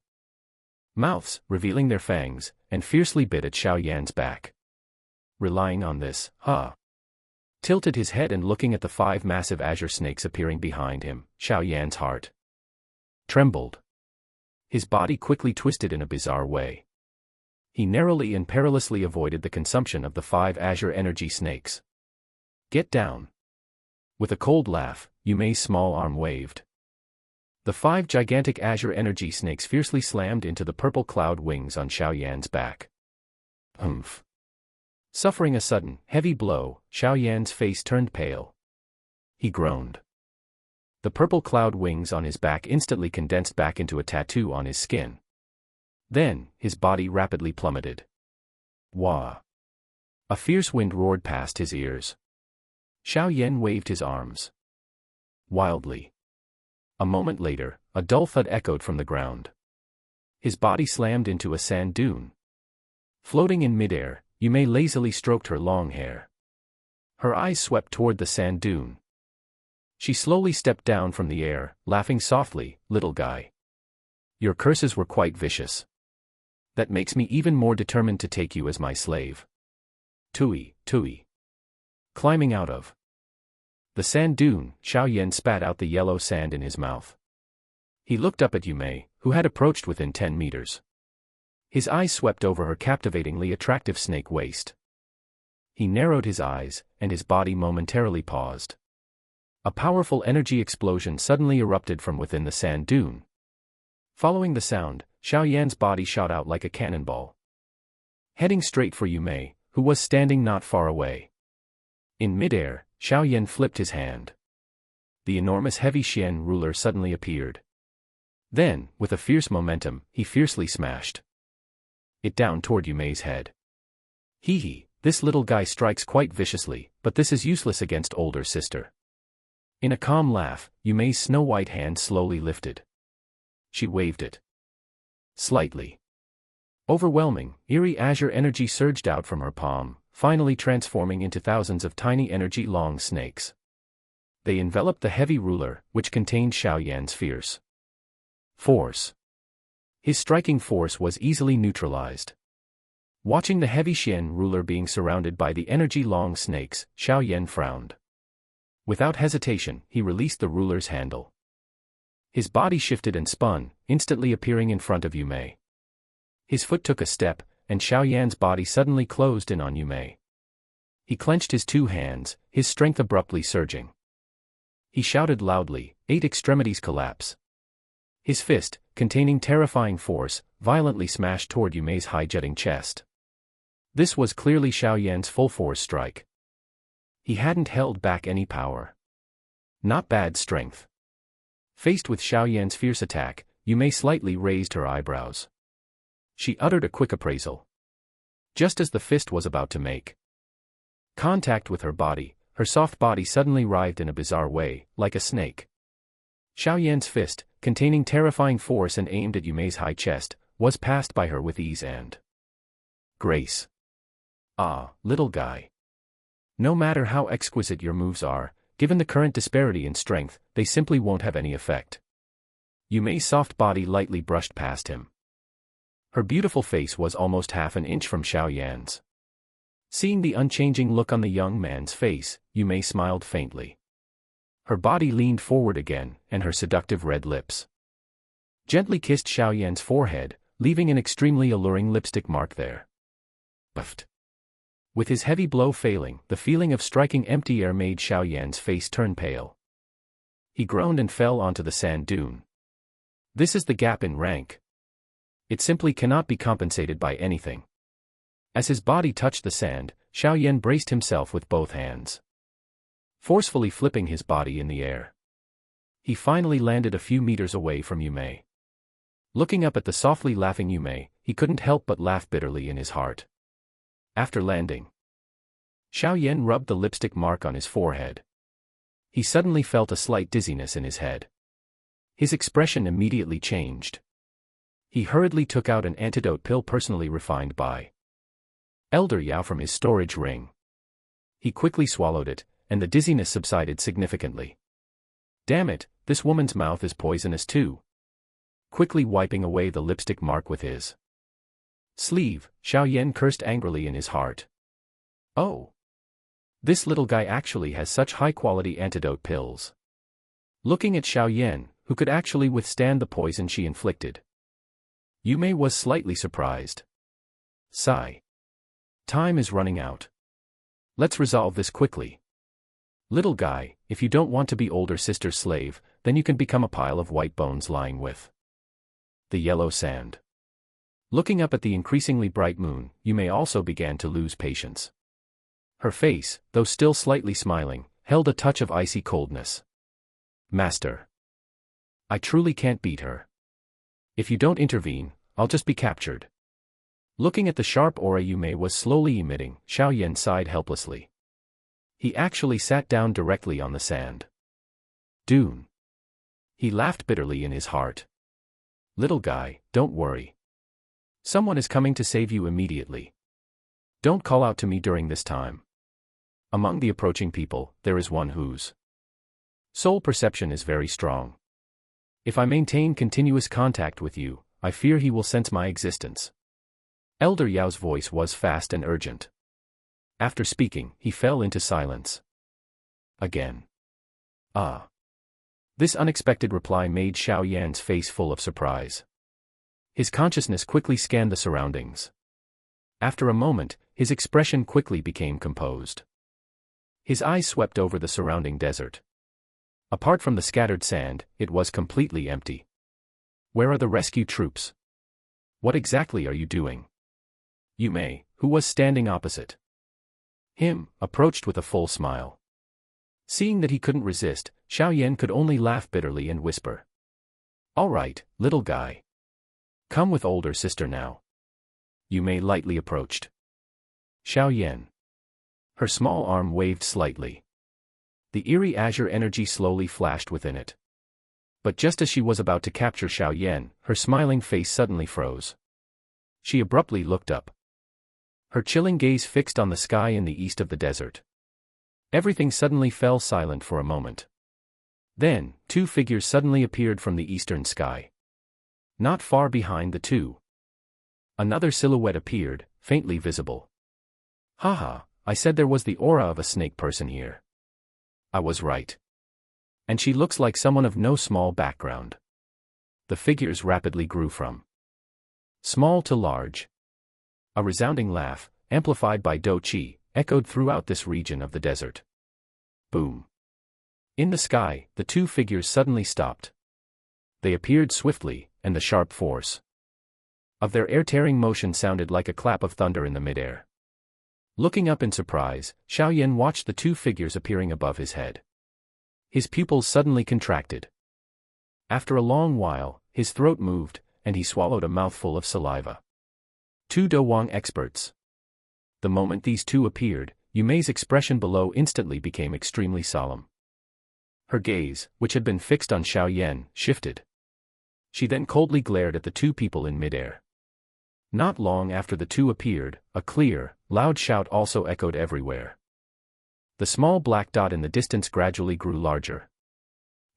mouths, revealing their fangs, and fiercely bit at Xiaoyan's back. Relying on this, tilted his head and looking at the 5 massive azure snakes appearing behind him, Xiaoyan's heart trembled. His body quickly twisted in a bizarre way. He narrowly and perilously avoided the consumption of the 5 azure energy snakes. "Get down." With a cold laugh, Yumei's small arm waved. The 5 gigantic azure energy snakes fiercely slammed into the purple cloud wings on Xiaoyan's back. Humph. Suffering a sudden, heavy blow, Xiaoyan's face turned pale. He groaned. The purple cloud wings on his back instantly condensed back into a tattoo on his skin. Then, his body rapidly plummeted. Wah! A fierce wind roared past his ears. Xiaoyan waved his arms wildly. A moment later, a dull thud echoed from the ground. His body slammed into a sand dune. Floating in midair, Yumei lazily stroked her long hair. Her eyes swept toward the sand dune. She slowly stepped down from the air, laughing softly, "Little guy. Your curses were quite vicious. That makes me even more determined to take you as my slave." Tui, tui. Climbing out of the sand dune, Xiaoyan spat out the yellow sand in his mouth. He looked up at Yumei, who had approached within 10 meters. His eyes swept over her captivatingly attractive snake waist. He narrowed his eyes, and his body momentarily paused. A powerful energy explosion suddenly erupted from within the sand dune. Following the sound, Xiaoyan's body shot out like a cannonball, heading straight for Yumei, who was standing not far away. In midair, Xiaoyan flipped his hand. The enormous heavy Xian ruler suddenly appeared. Then, with a fierce momentum, he fiercely smashed it down toward Yumei's head. Hee, this little guy strikes quite viciously, but this is useless against older sister. In a calm laugh, Yumei's snow-white hand slowly lifted. She waved it slightly. Overwhelming, eerie azure energy surged out from her palm, finally transforming into thousands of tiny energy-long snakes. They enveloped the heavy ruler, which contained Xiaoyan's fierce force. His striking force was easily neutralized. Watching the heavy Xian ruler being surrounded by the energy-long snakes, Xiaoyan frowned. Without hesitation, he released the ruler's handle. His body shifted and spun, instantly appearing in front of Yumei. His foot took a step, and Xiaoyan's body suddenly closed in on Yumei. He clenched his 2 hands, his strength abruptly surging. He shouted loudly, 8 extremities collapse. His fist, containing terrifying force, violently smashed toward Yumei's high-jutting chest. This was clearly Xiaoyan's full-force strike. He hadn't held back any power. Not bad strength. Faced with Xiaoyan's fierce attack, Yumei slightly raised her eyebrows. She uttered a quick appraisal. Just as the fist was about to make contact with her body, her soft body suddenly writhed in a bizarre way, like a snake. Xiaoyan's fist, containing terrifying force and aimed at Yumei's high chest, was passed by her with ease and grace. Ah, little guy. No matter how exquisite your moves are, given the current disparity in strength, they simply won't have any effect. Yu Mei's soft body lightly brushed past him. Her beautiful face was almost half an inch from Xiaoyan's. Seeing the unchanging look on the young man's face, Yu Mei smiled faintly. Her body leaned forward again, and her seductive red lips gently kissed Xiaoyan's forehead, leaving an extremely alluring lipstick mark there. Buffed. With his heavy blow failing, the feeling of striking empty air made Xiaoyan's face turn pale. He groaned and fell onto the sand dune. This is the gap in rank. It simply cannot be compensated by anything. As his body touched the sand, Xiaoyan braced himself with both hands, forcefully flipping his body in the air. He finally landed a few meters away from Yu Mei. Looking up at the softly laughing Yu Mei, he couldn't help but laugh bitterly in his heart. After landing, Xiaoyan rubbed the lipstick mark on his forehead. He suddenly felt a slight dizziness in his head. His expression immediately changed. He hurriedly took out an antidote pill personally refined by Elder Yao from his storage ring. He quickly swallowed it, and the dizziness subsided significantly. Damn it, this woman's mouth is poisonous too. Quickly wiping away the lipstick mark with his sleeve, Xiaoyan cursed angrily in his heart. Oh! This little guy actually has such high-quality antidote pills. Looking at Xiaoyan, who could actually withstand the poison she inflicted, Yu Mei was slightly surprised. Sigh. Time is running out. Let's resolve this quickly. Little guy, if you don't want to be older sister's slave, then you can become a pile of white bones lying with the yellow sand. Looking up at the increasingly bright moon, Yu Mei also began to lose patience. Her face, though still slightly smiling, held a touch of icy coldness. Master. I truly can't beat her. If you don't intervene, I'll just be captured. Looking at the sharp aura Yu Mei was slowly emitting, Xiaoyan sighed helplessly. He actually sat down directly on the sand dune. He laughed bitterly in his heart. Little guy, don't worry. Someone is coming to save you immediately. Don't call out to me during this time. Among the approaching people, there is one whose soul perception is very strong. If I maintain continuous contact with you, I fear he will sense my existence. Elder Yao's voice was fast and urgent. After speaking, he fell into silence. Again. Ah. This unexpected reply made Xiaoyan's face full of surprise. His consciousness quickly scanned the surroundings. After a moment, his expression quickly became composed. His eyes swept over the surrounding desert. Apart from the scattered sand, it was completely empty. Where are the rescue troops? What exactly are you doing? Yu Mei, who was standing opposite him, approached with a full smile. Seeing that he couldn't resist, Xiaoyan could only laugh bitterly and whisper. All right, little guy. Come with older sister now. Yu Mei lightly approached Xiaoyan. Her small arm waved slightly. The eerie azure energy slowly flashed within it. But just as she was about to capture Xiaoyan, her smiling face suddenly froze. She abruptly looked up. Her chilling gaze fixed on the sky in the east of the desert. Everything suddenly fell silent for a moment. Then, two figures suddenly appeared from the eastern sky. Not far behind the two, another silhouette appeared, faintly visible. Haha, I said there was the aura of a snake person here. I was right. And she looks like someone of no small background. The figures rapidly grew from small to large. A resounding laugh, amplified by Do Chi, echoed throughout this region of the desert. Boom. In the sky, the two figures suddenly stopped. They appeared swiftly, and the sharp force of their air-tearing motion sounded like a clap of thunder in the midair. Looking up in surprise, Xiaoyan watched the two figures appearing above his head. His pupils suddenly contracted. After a long while, his throat moved, and he swallowed a mouthful of saliva. Two Dowang experts. The moment these two appeared, Yu Mei's expression below instantly became extremely solemn. Her gaze, which had been fixed on Xiaoyan, shifted. She then coldly glared at the two people in midair. Not long after the two appeared, a clear, loud shout also echoed everywhere. The small black dot in the distance gradually grew larger.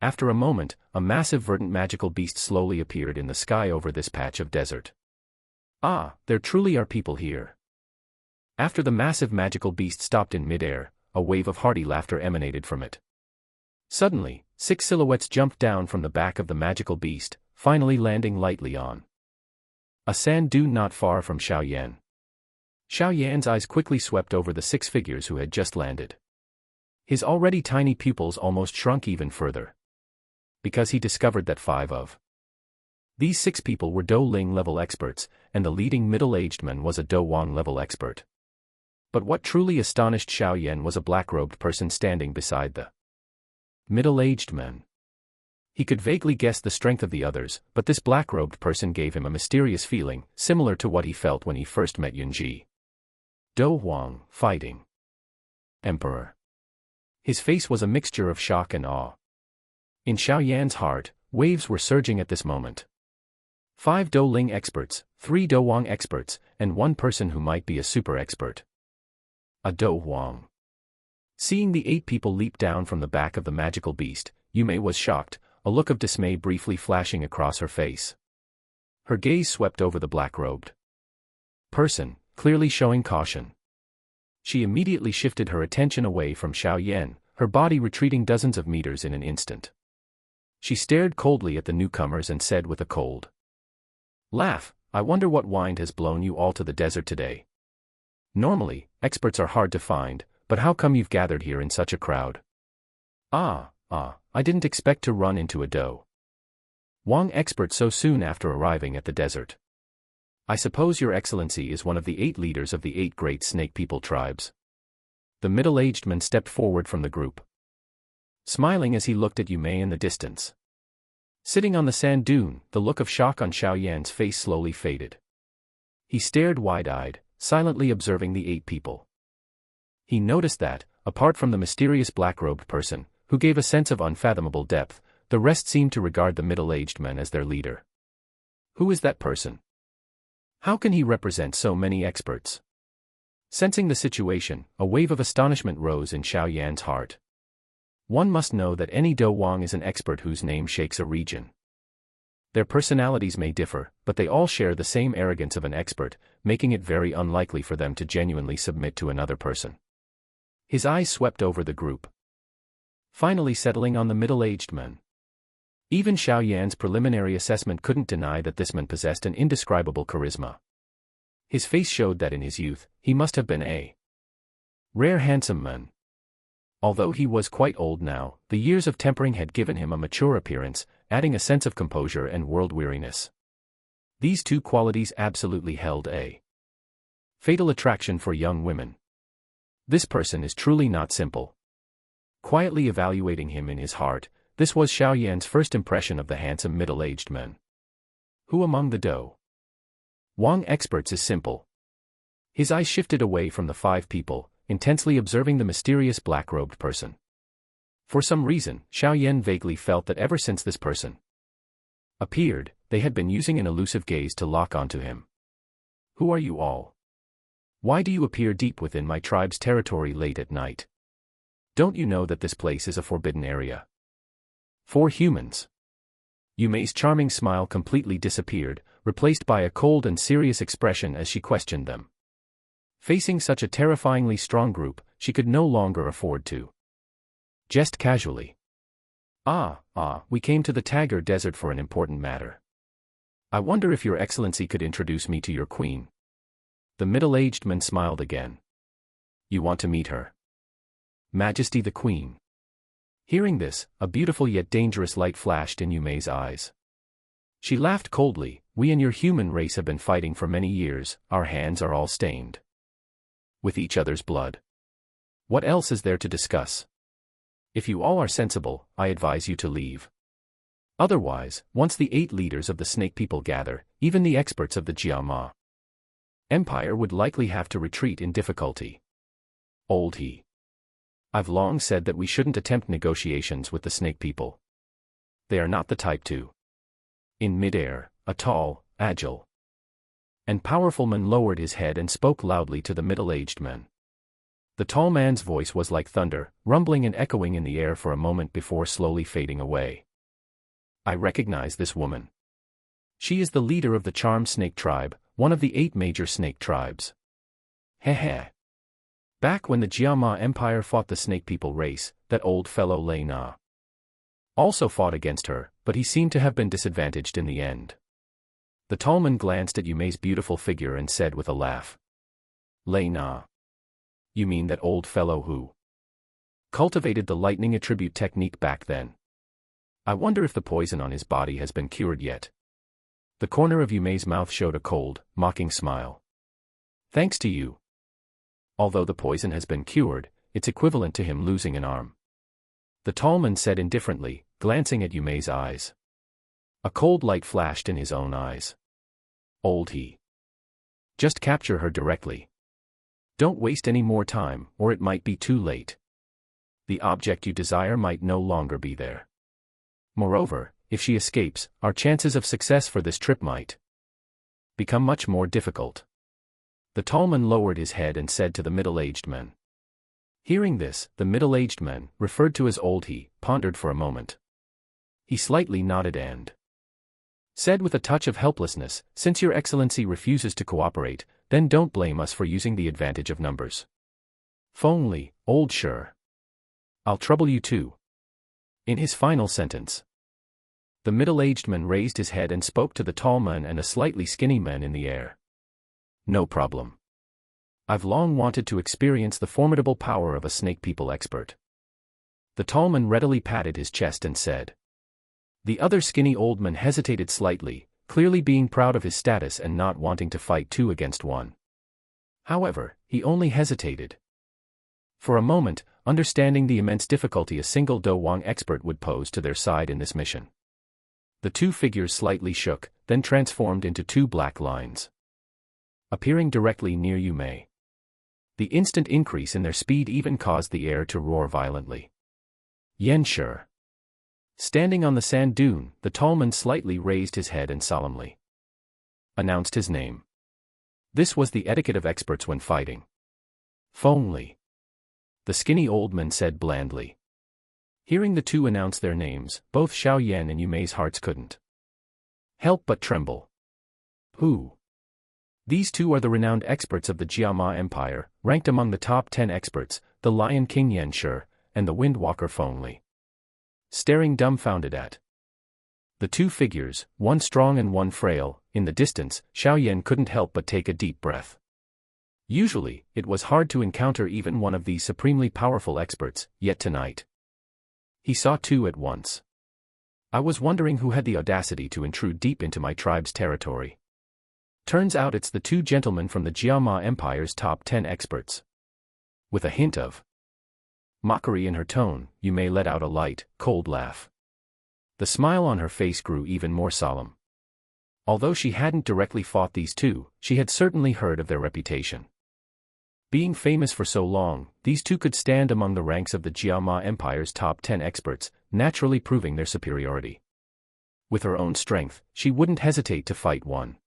After a moment, a massive verdant magical beast slowly appeared in the sky over this patch of desert. Ah, there truly are people here. After the massive magical beast stopped in midair, a wave of hearty laughter emanated from it. Suddenly, 6 silhouettes jumped down from the back of the magical beast, finally landing lightly on a sand dune not far from Xiaoyan. Xiaoyan's eyes quickly swept over the 6 figures who had just landed. His already tiny pupils almost shrunk even further, because he discovered that 5 of these 6 people were Dou Ling level experts, and the leading middle-aged man was a Dou Wang level expert. But what truly astonished Xiaoyan was a black-robed person standing beside the middle-aged man. He could vaguely guess the strength of the others, but this black-robed person gave him a mysterious feeling, similar to what he felt when he first met Yunji. Dou Wang, fighting Emperor. His face was a mixture of shock and awe. In Xiaoyan's heart, waves were surging at this moment. 5 Dou Ling experts, 3 Dou Wang experts, and 1 person who might be a super expert. A Dou Wang. Seeing the 8 people leap down from the back of the magical beast, Yume was shocked, a look of dismay briefly flashing across her face. Her gaze swept over the black-robed person, clearly showing caution. She immediately shifted her attention away from Xiaoyan, her body retreating dozens of meters in an instant. She stared coldly at the newcomers and said with a cold laugh, "I wonder what wind has blown you all to the desert today. Normally, experts are hard to find, but how come you've gathered here in such a crowd?" I didn't expect to run into a Dou Wang expert so soon after arriving at the desert. I suppose your excellency is one of the 8 leaders of the 8 great snake people tribes. The middle-aged man stepped forward from the group, smiling as he looked at Yume in the distance. Sitting on the sand dune, the look of shock on Xiaoyan's face slowly faded. He stared wide-eyed, silently observing the 8 people. He noticed that, apart from the mysterious black-robed person, who gave a sense of unfathomable depth, the rest seemed to regard the middle-aged man as their leader. Who is that person? How can he represent so many experts? Sensing the situation, a wave of astonishment rose in Xiaoyan's heart. One must know that any Dou Wang is an expert whose name shakes a region. Their personalities may differ, but they all share the same arrogance of an expert, making it very unlikely for them to genuinely submit to another person. His eyes swept over the group, finally settling on the middle-aged man. Even Xiaoyan's preliminary assessment couldn't deny that this man possessed an indescribable charisma. His face showed that in his youth, he must have been a rare handsome man. Although he was quite old now, the years of tempering had given him a mature appearance, adding a sense of composure and world-weariness. These 2 qualities absolutely held a fatal attraction for young women. This person is truly not simple. Quietly evaluating him in his heart, this was Xiaoyan's first impression of the handsome middle-aged man. Who among the Dou Wang experts is simple? His eyes shifted away from the 5 people, intensely observing the mysterious black-robed person. For some reason, Xiaoyan vaguely felt that ever since this person appeared, they had been using an elusive gaze to lock onto him. Who are you all? Why do you appear deep within my tribe's territory late at night? Don't you know that this place is a forbidden area for humans? Yume's charming smile completely disappeared, replaced by a cold and serious expression as she questioned them. Facing such a terrifyingly strong group, she could no longer afford to jest casually. We came to the Tagar Desert for an important matter. I wonder if your excellency could introduce me to your queen. The middle-aged man smiled again. You want to meet her? Majesty the Queen. Hearing this, a beautiful yet dangerous light flashed in Yume's eyes. She laughed coldly. We and your human race have been fighting for many years, our hands are all stained with each other's blood. What else is there to discuss? If you all are sensible, I advise you to leave. Otherwise, once the 8 leaders of the snake people gather, even the experts of the Jiama Empire would likely have to retreat in difficulty. Old he. I've long said that we shouldn't attempt negotiations with the snake people. They are not the type to. In midair, a tall, agile, and powerful man lowered his head and spoke loudly to the middle-aged man. The tall man's voice was like thunder, rumbling and echoing in the air for a moment before slowly fading away. I recognize this woman. She is the leader of the Charmed Snake Tribe, one of the 8 major snake tribes. Heh. Back when the Jiama Empire fought the Snake People race, that old fellow Lei Na also fought against her, but he seemed to have been disadvantaged in the end. The tall man glanced at Yumei's beautiful figure and said with a laugh. Lei Na. You mean that old fellow who cultivated the lightning attribute technique back then? I wonder if the poison on his body has been cured yet. The corner of Yumei's mouth showed a cold, mocking smile. Thanks to you. Although the poison has been cured, it's equivalent to him losing an arm. The tall man said indifferently, glancing at Yumei's eyes. A cold light flashed in his own eyes. Old he. Just capture her directly. Don't waste any more time, or it might be too late. The object you desire might no longer be there. Moreover, if she escapes, our chances of success for this trip might become much more difficult. The tall man lowered his head and said to the middle-aged man. Hearing this, the middle-aged man, referred to as Old He, pondered for a moment. He slightly nodded and said with a touch of helplessness, since your excellency refuses to cooperate, then don't blame us for using the advantage of numbers. Phonely, old sure. I'll trouble you too. In his final sentence, the middle-aged man raised his head and spoke to the tall man and a slightly skinny man in the air. No problem. I've long wanted to experience the formidable power of a snake people expert. The tall man readily patted his chest and said. The other skinny old man hesitated slightly, clearly being proud of his status and not wanting to fight 2 against 1. However, he only hesitated for a moment, understanding the immense difficulty a single Do Wang expert would pose to their side in this mission. The 2 figures slightly shook, then transformed into 2 black lines, appearing directly near Yumei. The instant increase in their speed even caused the air to roar violently. Xianxia. Standing on the sand dune, the tall man slightly raised his head and solemnly announced his name. This was the etiquette of experts when fighting. Phonely. The skinny old man said blandly. Hearing the 2 announce their names, both Xiao Yan and Yumei's hearts couldn't help but tremble. Who? These 2 are the renowned experts of the Jiama Empire, ranked among the top 10 experts, the Lion King Xianxia, and the Windwalker Phonely. Staring dumbfounded at the 2 figures, one strong and one frail, in the distance, Xiao Yan couldn't help but take a deep breath. Usually, it was hard to encounter even one of these supremely powerful experts, yet tonight he saw 2 at once. I was wondering who had the audacity to intrude deep into my tribe's territory. Turns out it's the 2 gentlemen from the Jiama Empire's top 10 experts. With a hint of mockery in her tone, Yumei let out a light, cold laugh. The smile on her face grew even more solemn. Although she hadn't directly fought these 2, she had certainly heard of their reputation. Being famous for so long, these 2 could stand among the ranks of the Jiama Empire's top 10 experts, naturally proving their superiority. With her own strength, she wouldn't hesitate to fight one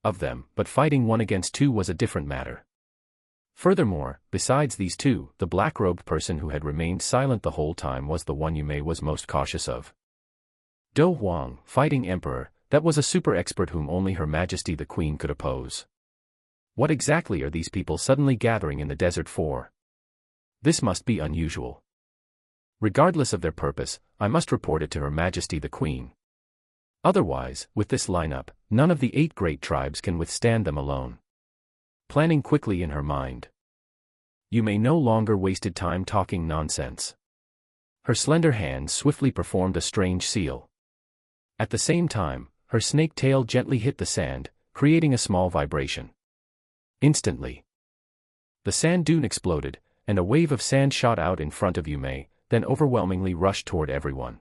of them, but fighting 1 against 2 was a different matter. Furthermore, besides these 2, the black-robed person who had remained silent the whole time was the one Yumei was most cautious of. Do Huang, fighting emperor, that was a super expert whom only Her Majesty the Queen could oppose. What exactly are these people suddenly gathering in the desert for? This must be unusual. Regardless of their purpose, I must report it to Her Majesty the Queen. Otherwise, with this lineup, none of the 8 great tribes can withstand them alone. Planning quickly in her mind, Yumei no longer wasted time talking nonsense. Her slender hands swiftly performed a strange seal. At the same time, her snake tail gently hit the sand, creating a small vibration. Instantly, the sand dune exploded, and a wave of sand shot out in front of Yumei, then overwhelmingly rushed toward everyone.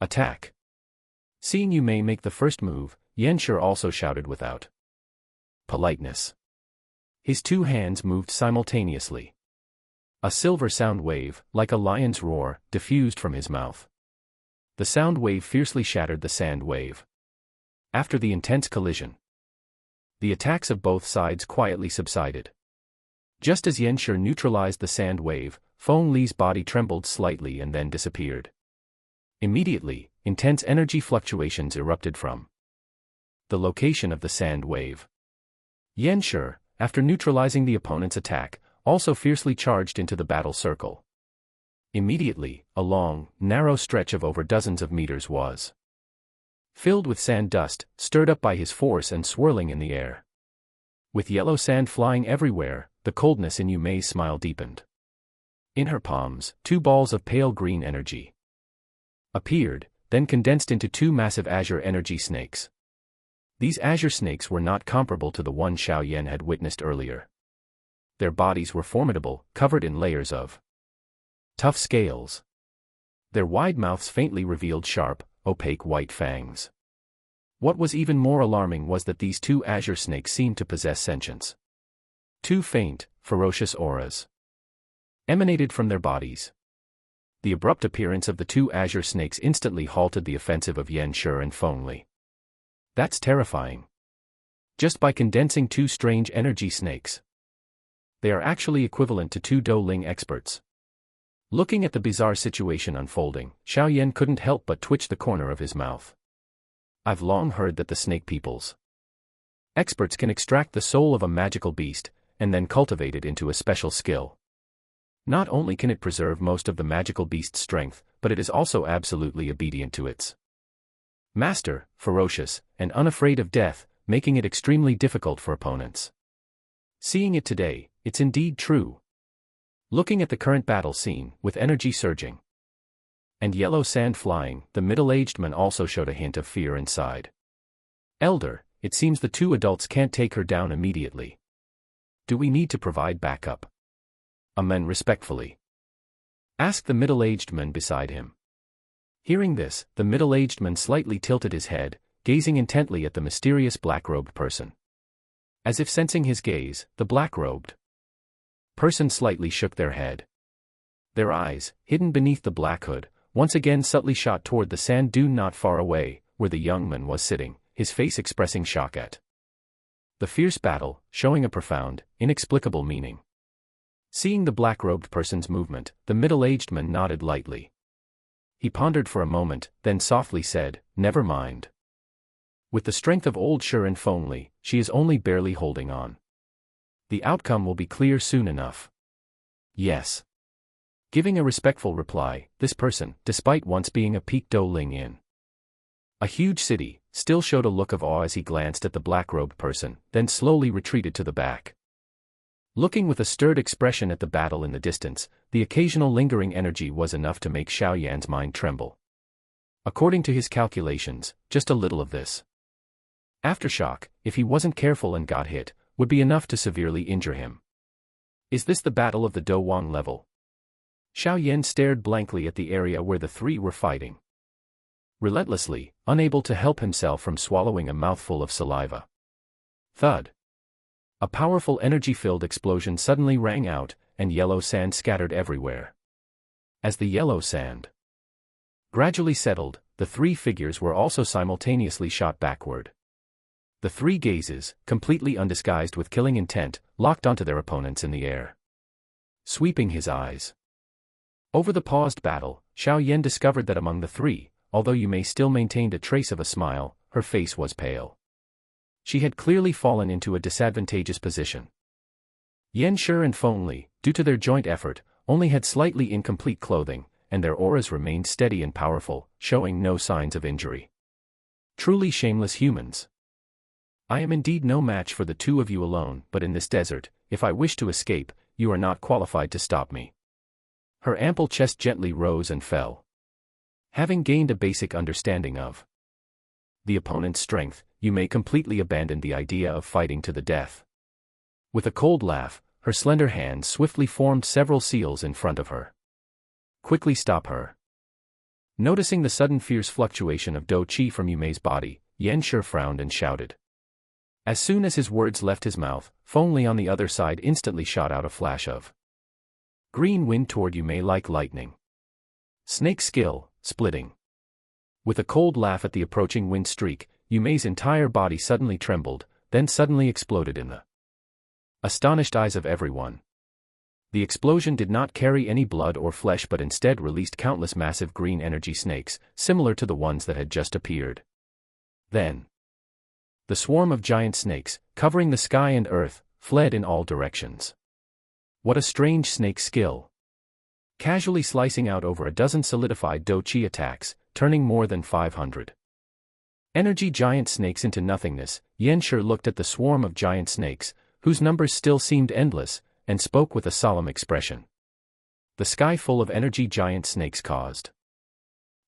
Attack! Seeing Yumei make the first move, Xianxia also shouted without politeness. His 2 hands moved simultaneously. A silver sound wave, like a lion's roar, diffused from his mouth. The sound wave fiercely shattered the sand wave. After the intense collision, the attacks of both sides quietly subsided. Just as Xianxia neutralized the sand wave, Feng Li's body trembled slightly and then disappeared. Immediately, intense energy fluctuations erupted from the location of the sand wave. Xianxia, after neutralizing the opponent's attack, also fiercely charged into the battle circle. Immediately, a long, narrow stretch of over dozens of meters was filled with sand dust, stirred up by his force and swirling in the air. With yellow sand flying everywhere, the coldness in Yu Mei's smile deepened. In her palms, 2 balls of pale green energy appeared, then condensed into 2 massive azure energy snakes. These azure snakes were not comparable to the one Xiaoyan had witnessed earlier. Their bodies were formidable, covered in layers of tough scales. Their wide mouths faintly revealed sharp, opaque white fangs. What was even more alarming was that these 2 azure snakes seemed to possess sentience. 2 faint, ferocious auras emanated from their bodies. The abrupt appearance of the 2 azure snakes instantly halted the offensive of Xianxia and Feng Li. That's terrifying. Just by condensing 2 strange energy snakes, they are actually equivalent to 2 Douling experts. Looking at the bizarre situation unfolding, Xiaoyan couldn't help but twitch the corner of his mouth. I've long heard that the snake people's experts can extract the soul of a magical beast, and then cultivate it into a special skill. Not only can it preserve most of the magical beast's strength, but it is also absolutely obedient to its master, ferocious, and unafraid of death, making it extremely difficult for opponents. Seeing it today, it's indeed true. Looking at the current battle scene, with energy surging and yellow sand flying, the middle-aged man also showed a hint of fear inside. Elder, it seems the 2 adults can't take her down immediately. Do we need to provide backup? A man respectfully asked the middle-aged man beside him. Hearing this, the middle-aged man slightly tilted his head, gazing intently at the mysterious black-robed person. As if sensing his gaze, the black-robed person slightly shook their head. Their eyes, hidden beneath the black hood, once again subtly shot toward the sand dune not far away, where the young man was sitting, his face expressing shock at the fierce battle, showing a profound, inexplicable meaning. Seeing the black-robed person's movement, the middle-aged man nodded lightly. He pondered for a moment, then softly said, "Never mind. With the strength of old Shi and Feng Li, she is only barely holding on. The outcome will be clear soon enough." Yes. Giving a respectful reply, this person, despite once being a peak Douling in a huge city, still showed a look of awe as he glanced at the black-robed person, then slowly retreated to the back. Looking with a stirred expression at the battle in the distance, the occasional lingering energy was enough to make Xiaoyan's mind tremble. According to his calculations, just a little of this aftershock, if he wasn't careful and got hit, would be enough to severely injure him. Is this the battle of the Dowang level? Xiaoyan stared blankly at the area where the 3 were fighting. Relentlessly, unable to help himself from swallowing a mouthful of saliva. Thud. A powerful energy-filled explosion suddenly rang out, and yellow sand scattered everywhere. As the yellow sand gradually settled, the 3 figures were also simultaneously shot backward. The 3 gazes, completely undisguised with killing intent, locked onto their opponents in the air. Sweeping his eyes over the paused battle, Xiaoyan discovered that among the 3, although Yu Mei still maintained a trace of a smile, her face was pale. She had clearly fallen into a disadvantageous position. Xianxia and Feng Li, due to their joint effort, only had slightly incomplete clothing, and their auras remained steady and powerful, showing no signs of injury. Truly shameless humans. I am indeed no match for the 2 of you alone, but in this desert, if I wish to escape, you are not qualified to stop me. Her ample chest gently rose and fell. Having gained a basic understanding of the opponent's strength, Yu Mei completely abandoned the idea of fighting to the death. With a cold laugh, her slender hands swiftly formed several seals in front of her. Quickly stop her. Noticing the sudden fierce fluctuation of Dou Qi from Yu Mei's body, Xianxia frowned and shouted. As soon as his words left his mouth, Feng Li on the other side instantly shot out a flash of green wind toward Yu Mei like lightning. Snake skill, splitting. With a cold laugh at the approaching wind streak, Yu Mei's entire body suddenly trembled, then suddenly exploded in the astonished eyes of everyone. The explosion did not carry any blood or flesh but instead released countless massive green energy snakes, similar to the ones that had just appeared. Then, the swarm of giant snakes, covering the sky and earth, fled in all directions. What a strange snake skill! Casually slicing out over a dozen solidified Do Chi attacks, turning more than 500 energy giant snakes into nothingness, Xianxia looked at the swarm of giant snakes, whose numbers still seemed endless, and spoke with a solemn expression. The sky full of energy giant snakes caused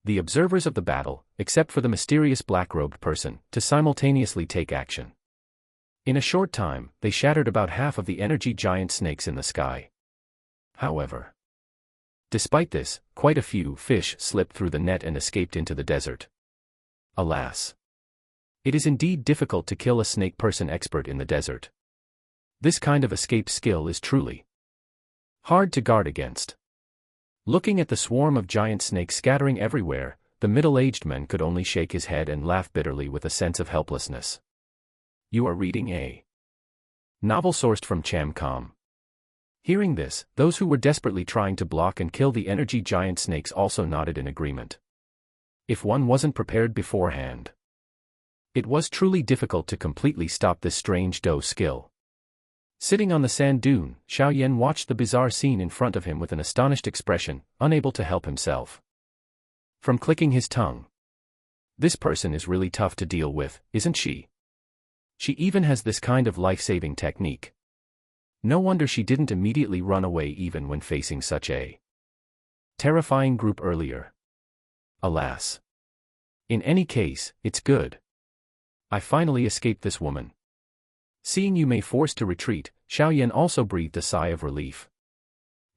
the observers of the battle, except for the mysterious black-robed person, to simultaneously take action. In a short time, they shattered about half of the energy giant snakes in the sky. However, despite this, quite a few fish slipped through the net and escaped into the desert. Alas! It is indeed difficult to kill a snake person expert in the desert. This kind of escape skill is truly hard to guard against. Looking at the swarm of giant snakes scattering everywhere, the middle-aged man could only shake his head and laugh bitterly with a sense of helplessness. You are reading a novel sourced from Cham.com. Hearing this, those who were desperately trying to block and kill the energy giant snakes also nodded in agreement. If one wasn't prepared beforehand, it was truly difficult to completely stop this strange Do skill. Sitting on the sand dune, Xiaoyan watched the bizarre scene in front of him with an astonished expression, unable to help himself from clicking his tongue. This person is really tough to deal with, isn't she? She even has this kind of life-saving technique. No wonder she didn't immediately run away even when facing such a terrifying group earlier. Alas. In any case, it's good. I finally escaped this woman. Seeing you may forced to retreat, Xiaoyan also breathed a sigh of relief.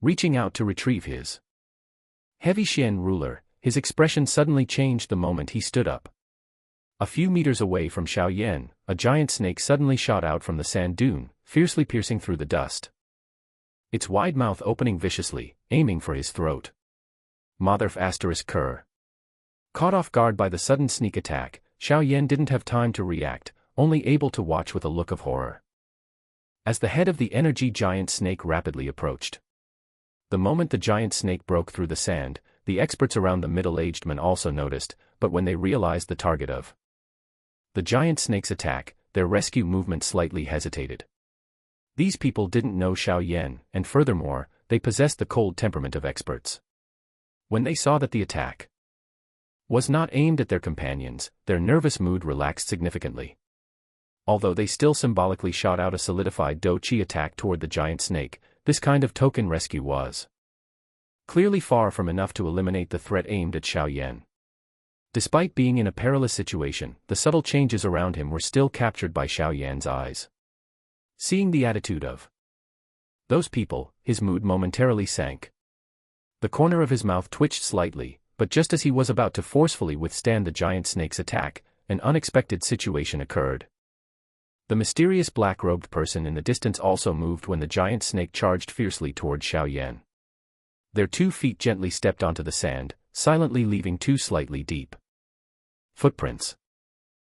Reaching out to retrieve his heavy Xian ruler, his expression suddenly changed the moment he stood up. A few meters away from Xiaoyan, a giant snake suddenly shot out from the sand dune, fiercely piercing through the dust. Its wide mouth opening viciously, aiming for his throat. Motherf***. Caught off guard by the sudden sneak attack, Xiaoyan didn't have time to react, only able to watch with a look of horror as the head of the energy giant snake rapidly approached. The moment the giant snake broke through the sand, the experts around the middle-aged man also noticed, but when they realized the target of the giant snake's attack, their rescue movement slightly hesitated. These people didn't know Xiaoyan, and furthermore, they possessed the cold temperament of experts. When they saw that the attack was not aimed at their companions, their nervous mood relaxed significantly. Although they still symbolically shot out a solidified Do Chi attack toward the giant snake, this kind of token rescue was clearly far from enough to eliminate the threat aimed at Xiaoyan. Despite being in a perilous situation, the subtle changes around him were still captured by Xiaoyan's eyes. Seeing the attitude of those people, his mood momentarily sank. The corner of his mouth twitched slightly, but just as he was about to forcefully withstand the giant snake's attack, an unexpected situation occurred. The mysterious black-robed person in the distance also moved when the giant snake charged fiercely toward Xiaoyan. Their 2 feet gently stepped onto the sand, silently leaving 2 slightly deep footprints.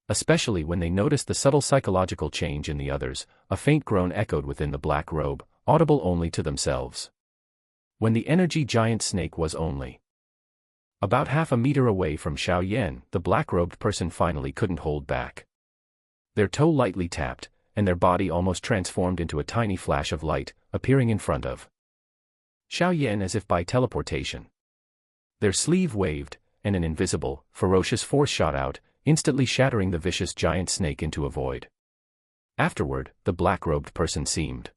Especially when they noticed the subtle psychological change in the others, a faint groan echoed within the black robe, audible only to themselves. When the energy giant snake was only about half a meter away from Xiaoyan, the black-robed person finally couldn't hold back. Their toe lightly tapped, and their body almost transformed into a tiny flash of light, appearing in front of Xiaoyan as if by teleportation. Their sleeve waved, and an invisible, ferocious force shot out, instantly shattering the vicious giant snake into a void. Afterward, the black-robed person seemed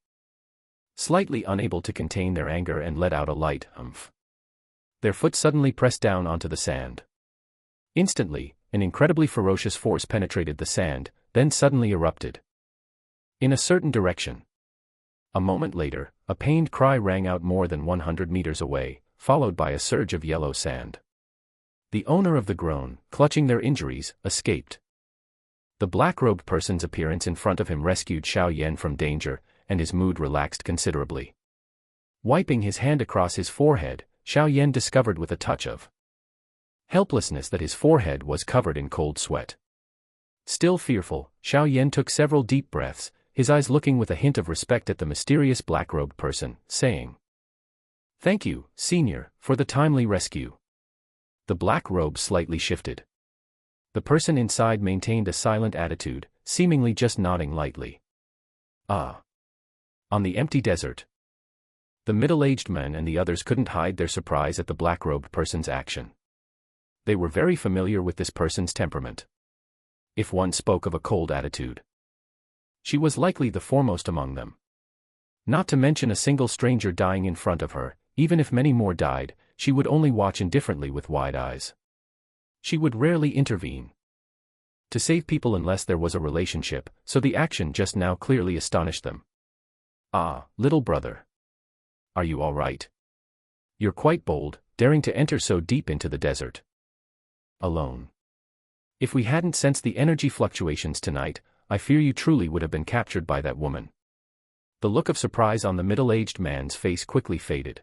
slightly unable to contain their anger and let out a light humph. Their foot suddenly pressed down onto the sand. Instantly, an incredibly ferocious force penetrated the sand, then suddenly erupted in a certain direction. A moment later, a pained cry rang out more than 100 meters away, followed by a surge of yellow sand. The owner of the groan, clutching their injuries, escaped. The black-robed person's appearance in front of him rescued Xiaoyan from danger, and his mood relaxed considerably. Wiping his hand across his forehead, Xiaoyan discovered with a touch of helplessness that his forehead was covered in cold sweat. Still fearful, Xiaoyan took several deep breaths, his eyes looking with a hint of respect at the mysterious black-robed person, saying, Thank you, Senior, for the timely rescue. The black robe slightly shifted. The person inside maintained a silent attitude, seemingly just nodding lightly. Ah. On the empty desert. The middle-aged men and the others couldn't hide their surprise at the black-robed person's action. They were very familiar with this person's temperament. If one spoke of a cold attitude, she was likely the foremost among them. Not to mention a single stranger dying in front of her, even if many more died, she would only watch indifferently with wide eyes. She would rarely intervene to save people unless there was a relationship, so the action just now clearly astonished them. Ah, little brother. Are you all right? You're quite bold, daring to enter so deep into the desert. Alone. If we hadn't sensed the energy fluctuations tonight, I fear you truly would have been captured by that woman. The look of surprise on the middle-aged man's face quickly faded.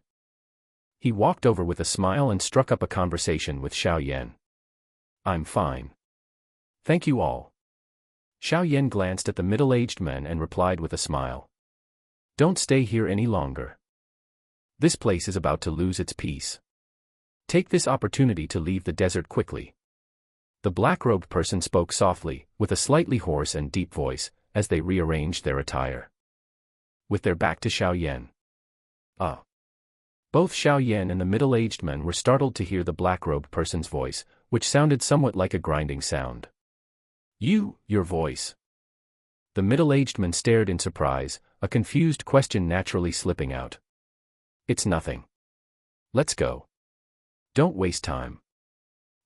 He walked over with a smile and struck up a conversation with Xiaoyan. I'm fine. Thank you all. Xiaoyan glanced at the middle-aged man and replied with a smile. Don't stay here any longer. This place is about to lose its peace. Take this opportunity to leave the desert quickly. The black-robed person spoke softly, with a slightly hoarse and deep voice, as they rearranged their attire. With their back to Xiaoyan. Ah. Both Xiaoyan and the middle-aged man were startled to hear the black-robed person's voice, which sounded somewhat like a grinding sound. Your voice. The middle-aged man stared in surprise, a confused question naturally slipping out. It's nothing. Let's go. Don't waste time.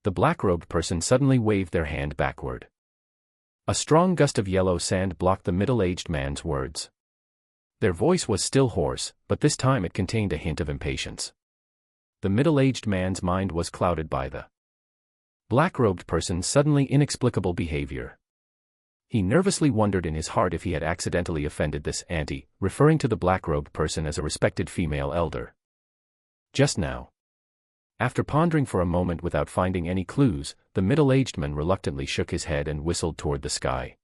The black-robed person suddenly waved their hand backward. A strong gust of yellow sand blocked the middle-aged man's words. Their voice was still hoarse, but this time it contained a hint of impatience. The middle-aged man's mind was clouded by the black-robed person's suddenly inexplicable behavior. He nervously wondered in his heart if he had accidentally offended this auntie, referring to the black-robed person as a respected female elder. Just now. After pondering for a moment without finding any clues, the middle-aged man reluctantly shook his head and whistled toward the sky.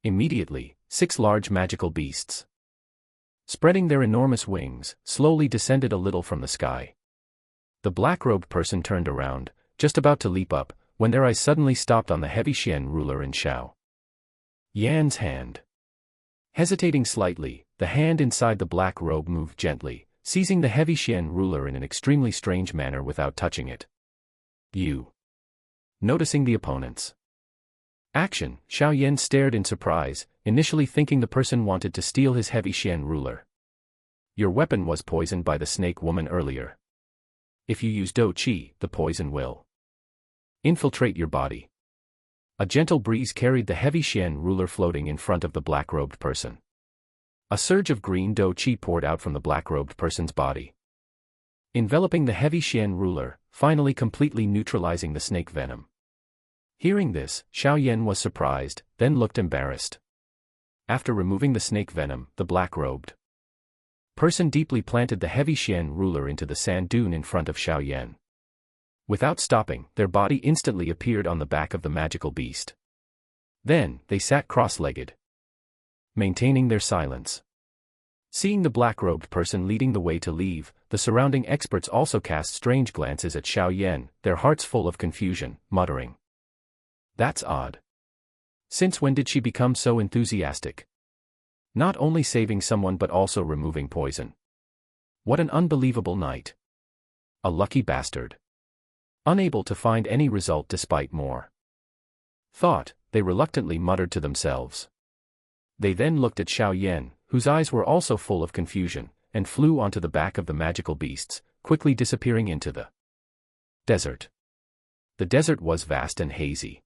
Immediately, 6 large magical beasts, spreading their enormous wings, slowly descended a little from the sky. The black-robed person turned around, just about to leap up, when their eyes suddenly stopped on the heavy Xian ruler in Xiao Yan's hand. Hesitating slightly, the hand inside the black robe moved gently, seizing the heavy Xian ruler in an extremely strange manner without touching it. Noticing the opponent's action, Xiaoyan stared in surprise, initially thinking the person wanted to steal his heavy Xian ruler. Your weapon was poisoned by the snake woman earlier. If you use Dou Qi, the poison will infiltrate your body. A gentle breeze carried the heavy Xian ruler floating in front of the black-robed person. A surge of green Dou Qi poured out from the black-robed person's body, enveloping the heavy Xian ruler, finally completely neutralizing the snake venom. Hearing this, Xiaoyan was surprised, then looked embarrassed. After removing the snake venom, the black-robed person deeply planted the heavy Xian ruler into the sand dune in front of Xiaoyan. Without stopping, their body instantly appeared on the back of the magical beast. Then, they sat cross-legged, maintaining their silence. Seeing the black-robed person leading the way to leave, the surrounding experts also cast strange glances at Xiaoyan, their hearts full of confusion, muttering, "That's odd. Since when did she become so enthusiastic? Not only saving someone but also removing poison. What an unbelievable night. A lucky bastard." Unable to find any result despite more thought, they reluctantly muttered to themselves. They then looked at Xiaoyan, whose eyes were also full of confusion, and flew onto the back of the magical beasts, quickly disappearing into the desert. The desert was vast and hazy.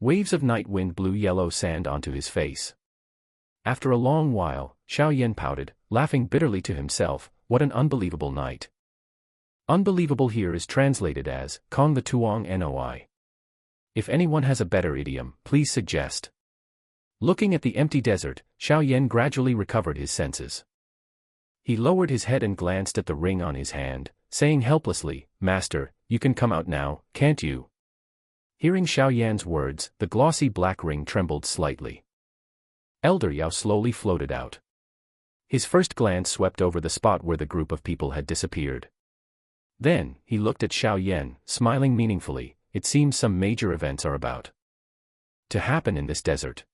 Waves of night wind blew yellow sand onto his face. After a long while, Xiaoyan pouted, laughing bitterly to himself, what an unbelievable night. Unbelievable here is translated as, Kong the Tuong Noi. If anyone has a better idiom, please suggest. Looking at the empty desert, Xiaoyan gradually recovered his senses. He lowered his head and glanced at the ring on his hand, saying helplessly, "Master, you can come out now, can't you?" Hearing Xiaoyan's words, the glossy black ring trembled slightly. Elder Yao slowly floated out. His first glance swept over the spot where the group of people had disappeared. Then, he looked at Xiaoyan, smiling meaningfully. It seems some major events are about to happen in this desert.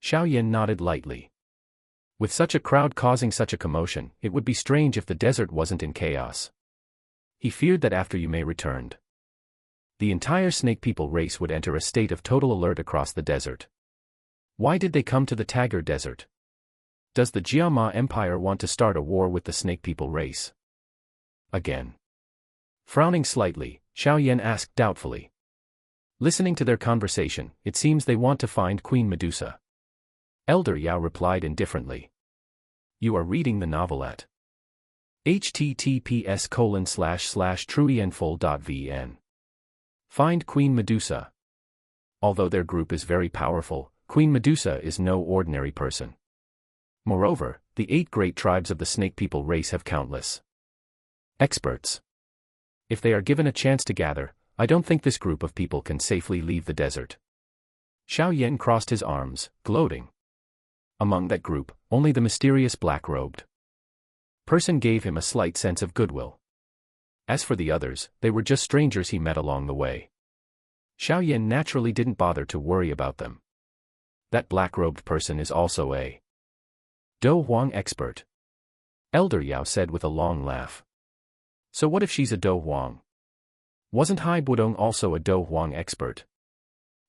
Xiaoyan nodded lightly. With such a crowd causing such a commotion, it would be strange if the desert wasn't in chaos. He feared that after Yume returned, the entire snake people race would enter a state of total alert across the desert. Why did they come to the Tagar Desert? Does the Jiama Empire want to start a war with the snake people race? Again. Frowning slightly, Xiaoyan asked doubtfully. Listening to their conversation, it seems they want to find Queen Medusa. Elder Yao replied indifferently. You are reading the novel at https://trueenfull.vn. Find Queen Medusa. Although their group is very powerful, Queen Medusa is no ordinary person. Moreover, the 8 great tribes of the snake people race have countless experts. If they are given a chance to gather, I don't think this group of people can safely leave the desert. Xiaoyan crossed his arms, gloating. Among that group, only the mysterious black-robed person gave him a slight sense of goodwill. As for the others, they were just strangers he met along the way. Xiaoyan naturally didn't bother to worry about them. That black-robed person is also a Do Huang expert. Elder Yao said with a long laugh. So what if she's a Do Huang? Wasn't Hai Budong also a Do Huang expert?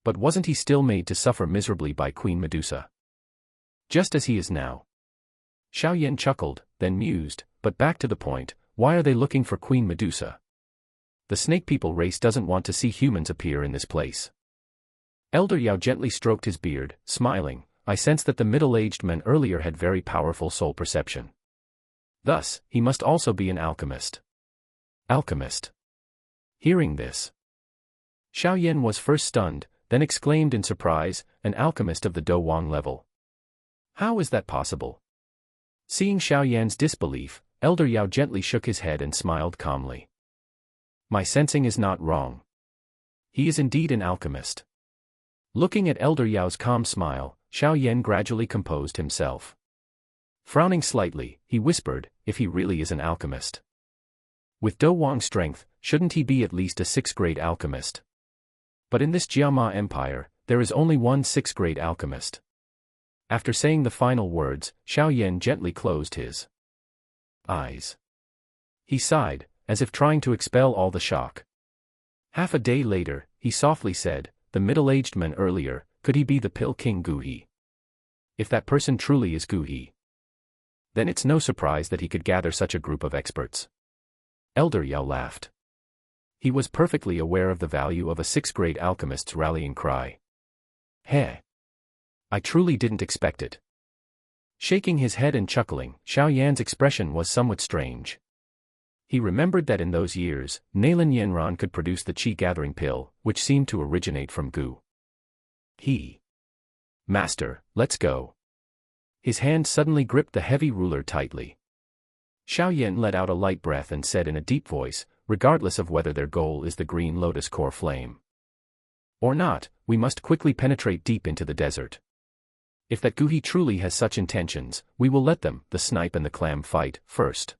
But wasn't he still made to suffer miserably by Queen Medusa? Just as he is now. Xiaoyan chuckled, then mused, but back to the point, why are they looking for Queen Medusa? The snake people race doesn't want to see humans appear in this place. Elder Yao gently stroked his beard, smiling. I sense that the middle-aged man earlier had very powerful soul perception. Thus, he must also be an alchemist. Alchemist. Hearing this, Xiaoyan was first stunned, then exclaimed in surprise, an alchemist of the Do Huang level. How is that possible? Seeing Xiaoyan's disbelief, Elder Yao gently shook his head and smiled calmly. My sensing is not wrong. He is indeed an alchemist. Looking at Elder Yao's calm smile, Xiaoyan gradually composed himself. Frowning slightly, he whispered, if he really is an alchemist. With Do Huang's strength, shouldn't he be at least a 6th-grade alchemist? But in this Jiama Empire, there is only one 6th-grade alchemist. After saying the final words, Xiaoyan gently closed his eyes. He sighed, as if trying to expel all the shock. Half a day later, he softly said, the middle-aged man earlier, could he be the Pill King Guhi? If that person truly is Guhi, then it's no surprise that he could gather such a group of experts. Elder Yao laughed. He was perfectly aware of the value of a 6th-grade alchemist's rallying cry. Heh! I truly didn't expect it. Shaking his head and chuckling, Xiaoyan's expression was somewhat strange. He remembered that in those years, Nalin Yanran could produce the qi-gathering pill, which seemed to originate from Gu. Master, let's go. His hand suddenly gripped the heavy ruler tightly. Xiaoyan let out a light breath and said in a deep voice, regardless of whether their goal is the green lotus core flame or not, we must quickly penetrate deep into the desert. If that Guhi truly has such intentions, we will let them, the snipe and the clam, fight first.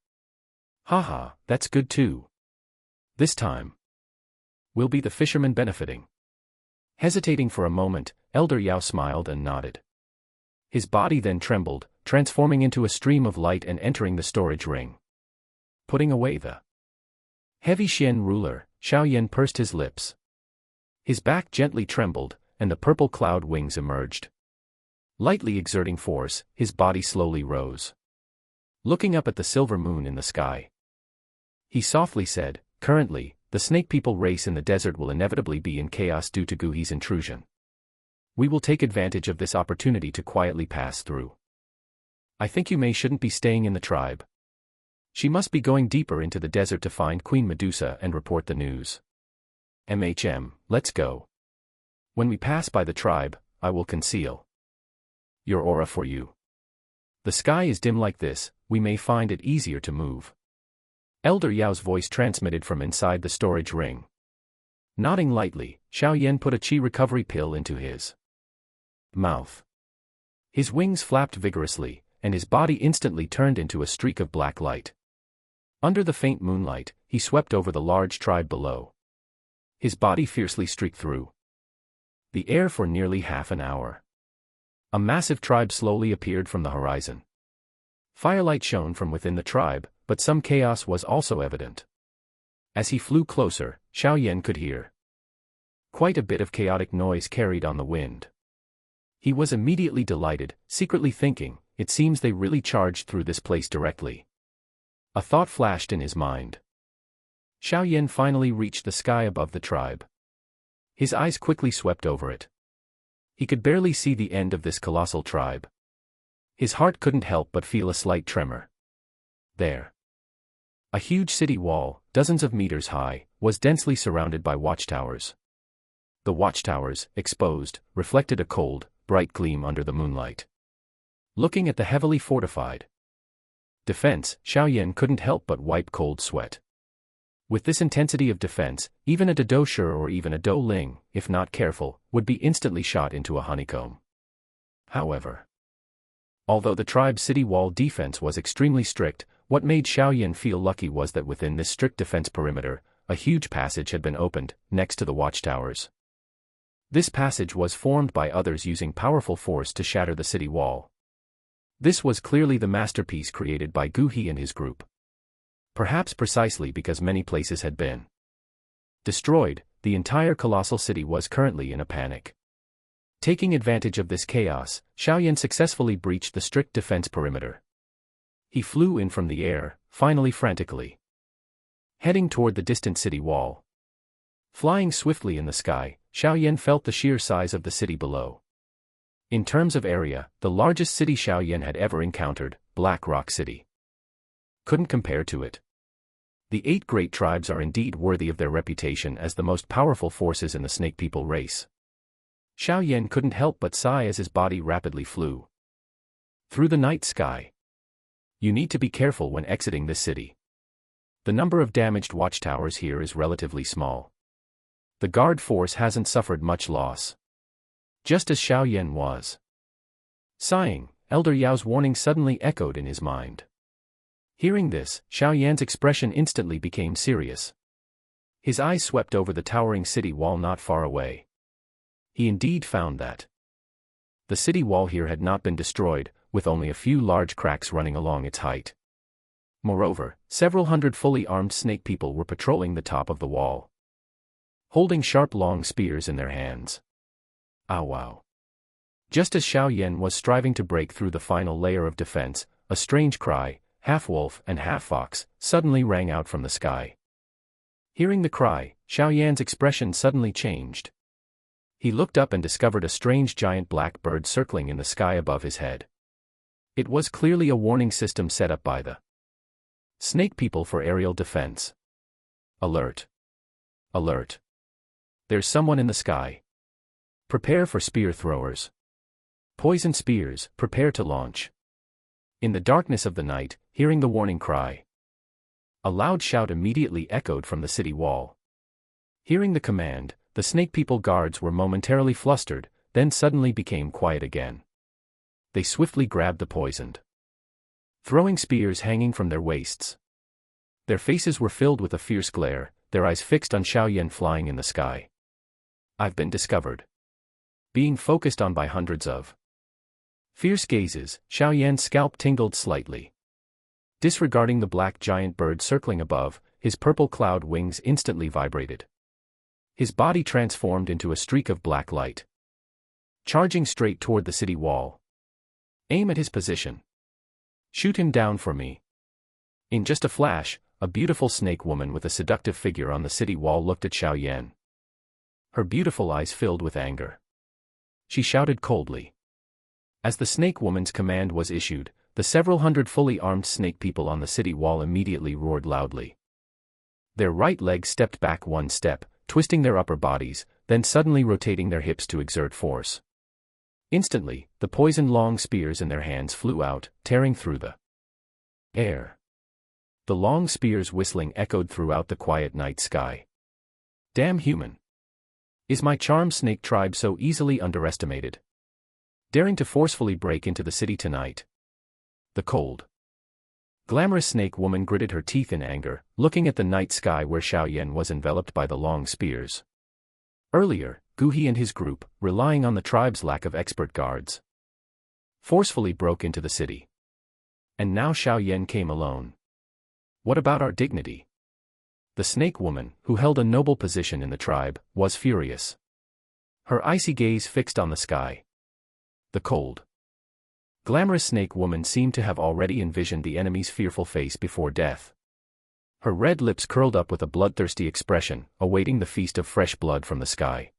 Haha, that's good too. This time will be the fisherman benefiting. Hesitating for a moment, Elder Yao smiled and nodded. His body then trembled, transforming into a stream of light and entering the storage ring. Putting away the heavy Xian ruler, Xiaoyan pursed his lips. His back gently trembled, and the purple cloud wings emerged. Lightly exerting force, his body slowly rose. Looking up at the silver moon in the sky, he softly said, currently, the snake people race in the desert will inevitably be in chaos due to Guhi's intrusion. We will take advantage of this opportunity to quietly pass through. I think Yume shouldn't be staying in the tribe. She must be going deeper into the desert to find Queen Medusa and report the news. Let's go. When we pass by the tribe, I will conceal your aura for you. The sky is dim like this, we may find it easier to move. Elder Yao's voice transmitted from inside the storage ring. Nodding lightly, Xiaoyan put a qi recovery pill into his mouth. His wings flapped vigorously, and his body instantly turned into a streak of black light. Under the faint moonlight, he swept over the large tribe below. His body fiercely streaked through the air for nearly half an hour. A massive tribe slowly appeared from the horizon. Firelight shone from within the tribe, but some chaos was also evident. As he flew closer, Xiaoyan could hear quite a bit of chaotic noise carried on the wind. He was immediately delighted, secretly thinking, it seems they really charged through this place directly. A thought flashed in his mind. Xiaoyan finally reached the sky above the tribe. His eyes quickly swept over it. He could barely see the end of this colossal tribe. His heart couldn't help but feel a slight tremor. There. A huge city wall, dozens of meters high, was densely surrounded by watchtowers. The watchtowers, exposed, reflected a cold, bright gleam under the moonlight. Looking at the heavily fortified defense, Xiaoyan couldn't help but wipe cold sweat. With this intensity of defense, even a Dou or even a Dou Ling, if not careful, would be instantly shot into a honeycomb. However, although the tribe's city wall defense was extremely strict, what made Xiaoyan feel lucky was that within this strict defense perimeter, a huge passage had been opened, next to the watchtowers. This passage was formed by others using powerful force to shatter the city wall. This was clearly the masterpiece created by Gu He and his group. Perhaps precisely because many places had been destroyed, the entire colossal city was currently in a panic. Taking advantage of this chaos, Xiaoyan successfully breached the strict defense perimeter. He flew in from the air, finally frantically heading toward the distant city wall. Flying swiftly in the sky, Xiaoyan felt the sheer size of the city below. In terms of area, the largest city Xiaoyan had ever encountered, Black Rock City, couldn't compare to it. The 8 great tribes are indeed worthy of their reputation as the most powerful forces in the snake people race. Xiaoyan couldn't help but sigh as his body rapidly flew through the night sky. You need to be careful when exiting this city. The number of damaged watchtowers here is relatively small. The guard force hasn't suffered much loss. Just as Xiaoyan was sighing, Elder Yao's warning suddenly echoed in his mind. Hearing this, Xiaoyan's expression instantly became serious. His eyes swept over the towering city wall not far away. He indeed found that the city wall here had not been destroyed, with only a few large cracks running along its height. Moreover, several hundred fully armed snake people were patrolling the top of the wall, holding sharp long spears in their hands. Ah wow. Just as Xiaoyan was striving to break through the final layer of defense, a strange cry, half wolf and half fox, suddenly rang out from the sky. Hearing the cry, Xiaoyan's expression suddenly changed. He looked up and discovered a strange giant black bird circling in the sky above his head. It was clearly a warning system set up by the snake people for aerial defense. Alert! Alert! There's someone in the sky. Prepare for spear throwers. Poison spears, prepare to launch. In the darkness of the night, hearing the warning cry, a loud shout immediately echoed from the city wall. Hearing the command, the snake people guards were momentarily flustered, then suddenly became quiet again. They swiftly grabbed the poisoned, throwing spears hanging from their waists. Their faces were filled with a fierce glare, their eyes fixed on Xiaoyan flying in the sky. I've been discovered. Being focused on by hundreds of fierce gazes, Xiaoyan's scalp tingled slightly. Disregarding the black giant bird circling above, his purple cloud wings instantly vibrated. His body transformed into a streak of black light, charging straight toward the city wall. Aim at his position. Shoot him down for me. In just a flash, a beautiful snake woman with a seductive figure on the city wall looked at Xiaoyan. Her beautiful eyes filled with anger. She shouted coldly. As the snake woman's command was issued, the several hundred fully armed snake people on the city wall immediately roared loudly. Their right legs stepped back one step, twisting their upper bodies, then suddenly rotating their hips to exert force. Instantly, the poisoned long spears in their hands flew out, tearing through the air. The long spears whistling echoed throughout the quiet night sky. Damn human! Is my charmed snake tribe so easily underestimated? Daring to forcefully break into the city tonight. The cold, glamorous snake woman gritted her teeth in anger, looking at the night sky where Xiaoyan was enveloped by the long spears. Earlier, Guhi and his group, relying on the tribe's lack of expert guards, forcefully broke into the city. And now Xiaoyan came alone. What about our dignity? The snake woman, who held a noble position in the tribe, was furious. Her icy gaze fixed on the sky. The cold, glamorous snake woman seemed to have already envisioned the enemy's fearful face before death. Her red lips curled up with a bloodthirsty expression, awaiting the feast of fresh blood from the sky.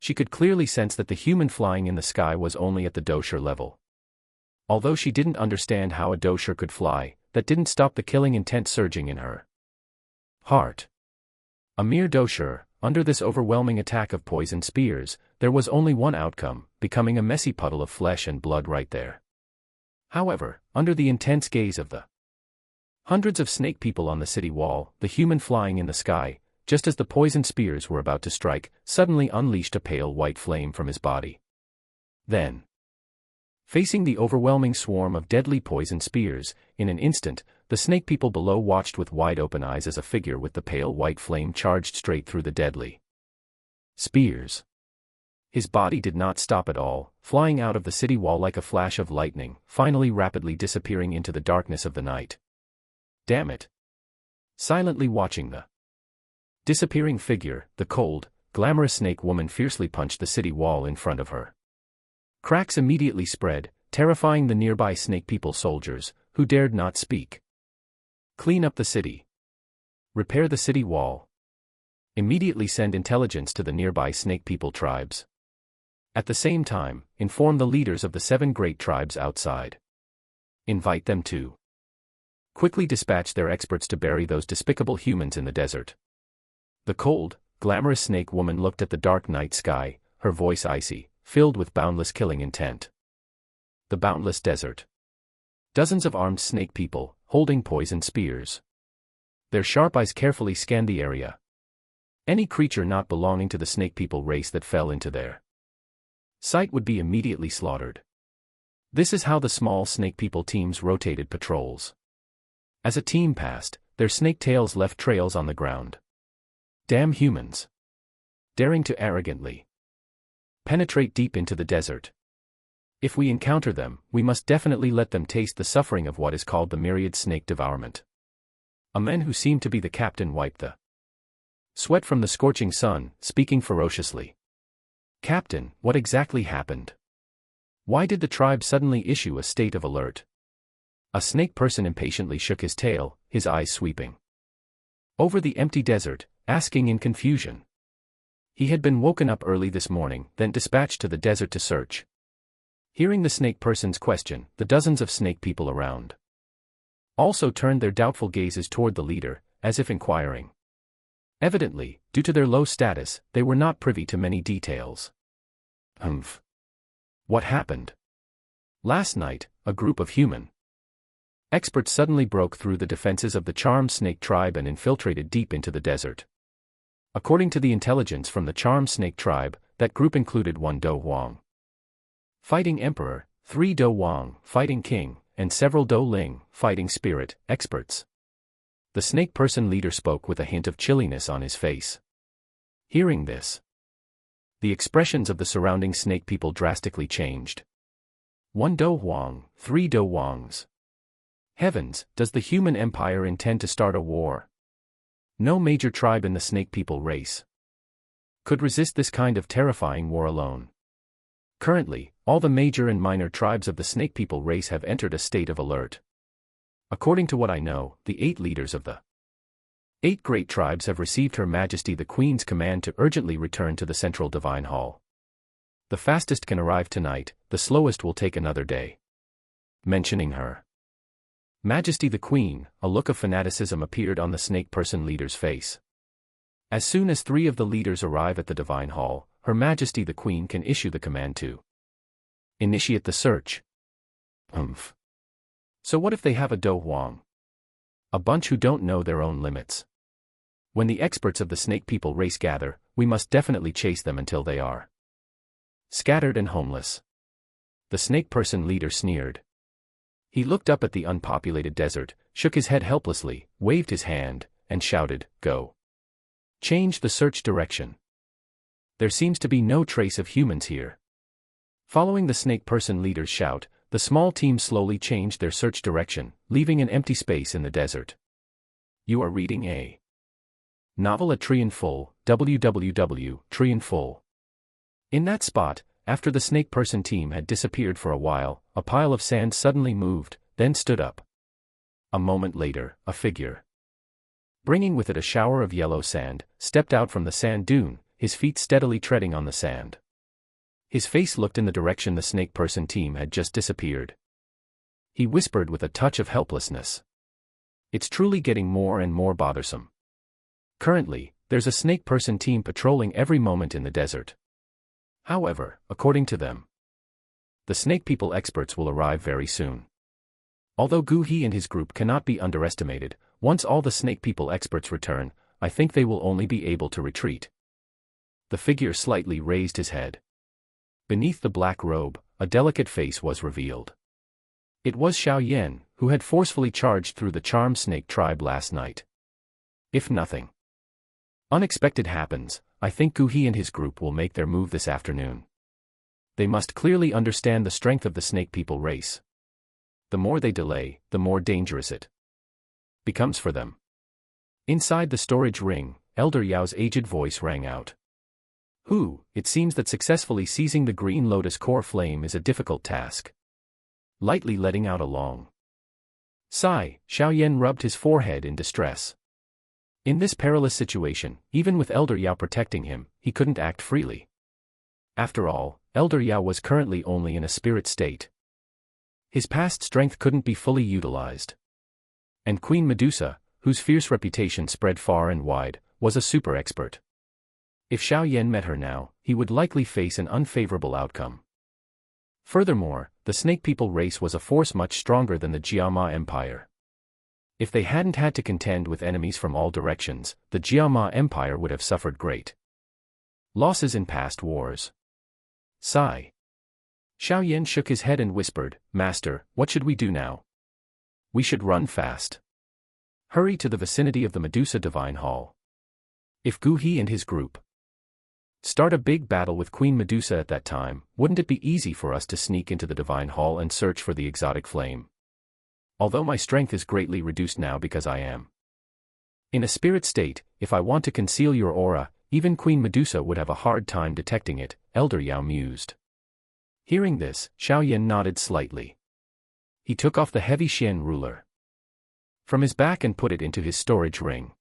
She could clearly sense that the human flying in the sky was only at the dosher level. Although she didn't understand how a dosher could fly, that didn't stop the killing intent surging in her heart. A mere dosher, under this overwhelming attack of poison spears, there was only one outcome, becoming a messy puddle of flesh and blood right there. However, under the intense gaze of the hundreds of snake people on the city wall, the human flying in the sky, just as the poison spears were about to strike, suddenly unleashed a pale white flame from his body. Then, facing the overwhelming swarm of deadly poison spears, in an instant, the snake people below watched with wide-open eyes as a figure with the pale white flame charged straight through the deadly spears. His body did not stop at all, flying out of the city wall like a flash of lightning, finally rapidly disappearing into the darkness of the night. Damn it! Silently watching the disappearing figure, the cold, glamorous snake woman fiercely punched the city wall in front of her. Cracks immediately spread, terrifying the nearby snake people soldiers, who dared not speak. Clean up the city. Repair the city wall. Immediately send intelligence to the nearby snake people tribes. At the same time, inform the leaders of the 7 great tribes outside. Invite them to quickly dispatch their experts to bury those despicable humans in the desert. The cold, glamorous snake woman looked at the dark night sky, her voice icy, filled with boundless killing intent. The boundless desert. Dozens of armed snake people, holding poison spears. Their sharp eyes carefully scanned the area. Any creature not belonging to the snake people race that fell into their sight would be immediately slaughtered. This is how the small snake people teams rotated patrols. As a team passed, their snake tails left trails on the ground. Damn humans! Daring to arrogantly penetrate deep into the desert. If we encounter them, we must definitely let them taste the suffering of what is called the myriad snake devourment. A man who seemed to be the captain wiped the sweat from the scorching sun, speaking ferociously. Captain, what exactly happened? Why did the tribe suddenly issue a state of alert? A snake person impatiently shook his tail, his eyes sweeping over the empty desert, asking in confusion. He had been woken up early this morning, then dispatched to the desert to search. Hearing the snake person's question, the dozens of snake people around also turned their doubtful gazes toward the leader, as if inquiring. Evidently, due to their low status, they were not privy to many details. What happened? Last night, a group of human experts suddenly broke through the defenses of the charmed snake tribe and infiltrated deep into the desert. According to the intelligence from the charmed snake tribe, that group included 1 Do Huang, fighting emperor, 3 Do Wang, fighting king, and several Do Ling, fighting spirit, experts. The snake person leader spoke with a hint of chilliness on his face. Hearing this, the expressions of the surrounding snake people drastically changed. 1 Do Huang, 3 Do Wangs. Heavens, does the human empire intend to start a war? No major tribe in the snake people race could resist this kind of terrifying war alone. Currently, all the major and minor tribes of the snake people race have entered a state of alert. According to what I know, the 8 leaders of the 8 great tribes have received Her Majesty the Queen's command to urgently return to the Central Divine Hall. The fastest can arrive tonight, the slowest will take another day. Mentioning Her Majesty the Queen, a look of fanaticism appeared on the snake person leader's face. As soon as 3 of the leaders arrive at the Divine Hall, Her Majesty the Queen can issue the command to initiate the search. So what if they have a Do Huang? A bunch who don't know their own limits. When the experts of the snake people race gather, we must definitely chase them until they are scattered and homeless. The snake person leader sneered. He looked up at the unpopulated desert, shook his head helplessly, waved his hand, and shouted, "Go. Change the search direction. There seems to be no trace of humans here." Following the snake person leader's shout, the small team slowly changed their search direction, leaving an empty space in the desert. You are reading a novel at Tree in Full, www.Tree in Full. In that spot, after the snake person team had disappeared for a while, a pile of sand suddenly moved, then stood up. A moment later, a figure, bringing with it a shower of yellow sand, stepped out from the sand dune, his feet steadily treading on the sand. His face looked in the direction the snake person team had just disappeared. He whispered with a touch of helplessness, "It's truly getting more and more bothersome. Currently, there's a snake person team patrolling every moment in the desert. However, according to them, the snake people experts will arrive very soon. Although Gu He and his group cannot be underestimated, once all the snake people experts return, I think they will only be able to retreat." The figure slightly raised his head. Beneath the black robe, a delicate face was revealed. It was Xiaoyan, who had forcefully charged through the charmed snake tribe last night. If nothing unexpected happens, I think Gu He and his group will make their move this afternoon. They must clearly understand the strength of the snake people race. The more they delay, the more dangerous it becomes for them. Inside the storage ring, Elder Yao's aged voice rang out. It seems that successfully seizing the green lotus core flame is a difficult task." Lightly letting out a long sigh, Xiaoyan rubbed his forehead in distress. In this perilous situation, even with Elder Yao protecting him, he couldn't act freely. After all, Elder Yao was currently only in a spirit state. His past strength couldn't be fully utilized. And Queen Medusa, whose fierce reputation spread far and wide, was a super expert. If Xiaoyan met her now, he would likely face an unfavorable outcome. Furthermore, the snake people race was a force much stronger than the Jiama Empire. If they hadn't had to contend with enemies from all directions, the Jiama Empire would have suffered great losses in past wars. Sigh. Xiaoyan shook his head and whispered, "Master, what should we do now? We should run fast. Hurry to the vicinity of the Medusa Divine Hall. If Gu He and his group start a big battle with Queen Medusa at that time, wouldn't it be easy for us to sneak into the Divine Hall and search for the exotic flame? Although my strength is greatly reduced now because I am in a spirit state, if I want to conceal your aura, even Queen Medusa would have a hard time detecting it," Elder Yao mused. Hearing this, Xiaoyan nodded slightly. He took off the heavy Xian ruler from his back and put it into his storage ring.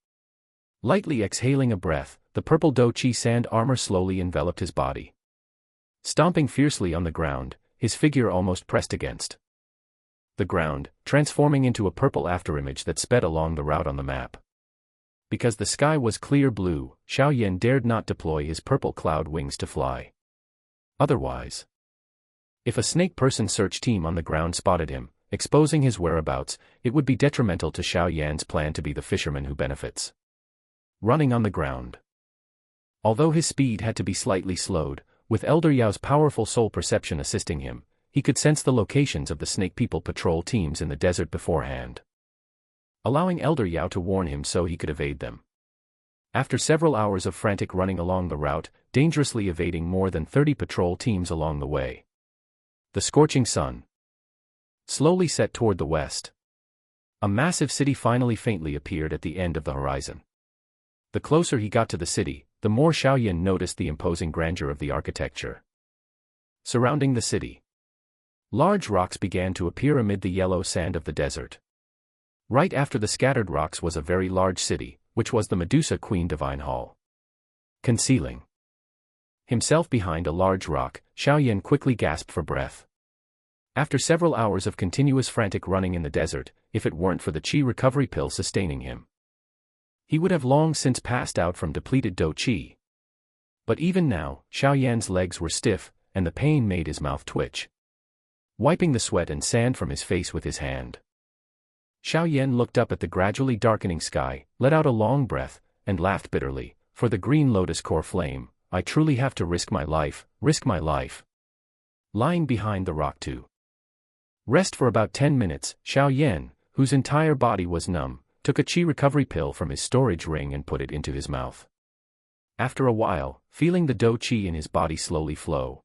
Lightly exhaling a breath, the purple Do Chi sand armor slowly enveloped his body. Stomping fiercely on the ground, his figure almost pressed against the ground, transforming into a purple afterimage that sped along the route on the map. Because the sky was clear blue, Xiaoyan dared not deploy his purple cloud wings to fly. Otherwise, if a snake person search team on the ground spotted him, exposing his whereabouts, it would be detrimental to Xiaoyan's plan to be the fisherman who benefits running on the ground. Although his speed had to be slightly slowed, with Elder Yao's powerful soul perception assisting him, he could sense the locations of the snake people patrol teams in the desert beforehand, allowing Elder Yao to warn him so he could evade them. After several hours of frantic running along the route, dangerously evading more than 30 patrol teams along the way, the scorching sun slowly set toward the west. A massive city finally faintly appeared at the end of the horizon. The closer he got to the city, the more Xiaoyan noticed the imposing grandeur of the architecture surrounding the city. Large rocks began to appear amid the yellow sand of the desert. Right after the scattered rocks was a very large city, which was the Medusa Queen Divine Hall. Concealing himself behind a large rock, Xiaoyan quickly gasped for breath. After several hours of continuous frantic running in the desert, if it weren't for the qi recovery pill sustaining him, he would have long since passed out from depleted Do Qi. But even now, Xiaoyan's legs were stiff, and the pain made his mouth twitch. Wiping the sweat and sand from his face with his hand, Xiaoyan looked up at the gradually darkening sky, let out a long breath, and laughed bitterly. For the green lotus core flame, I truly have to risk my life, risk my life. Lying behind the rock too. Rest for about 10 minutes. Xiaoyan, whose entire body was numb, took a qi recovery pill from his storage ring and put it into his mouth. After a while, feeling the dou qi in his body slowly flow,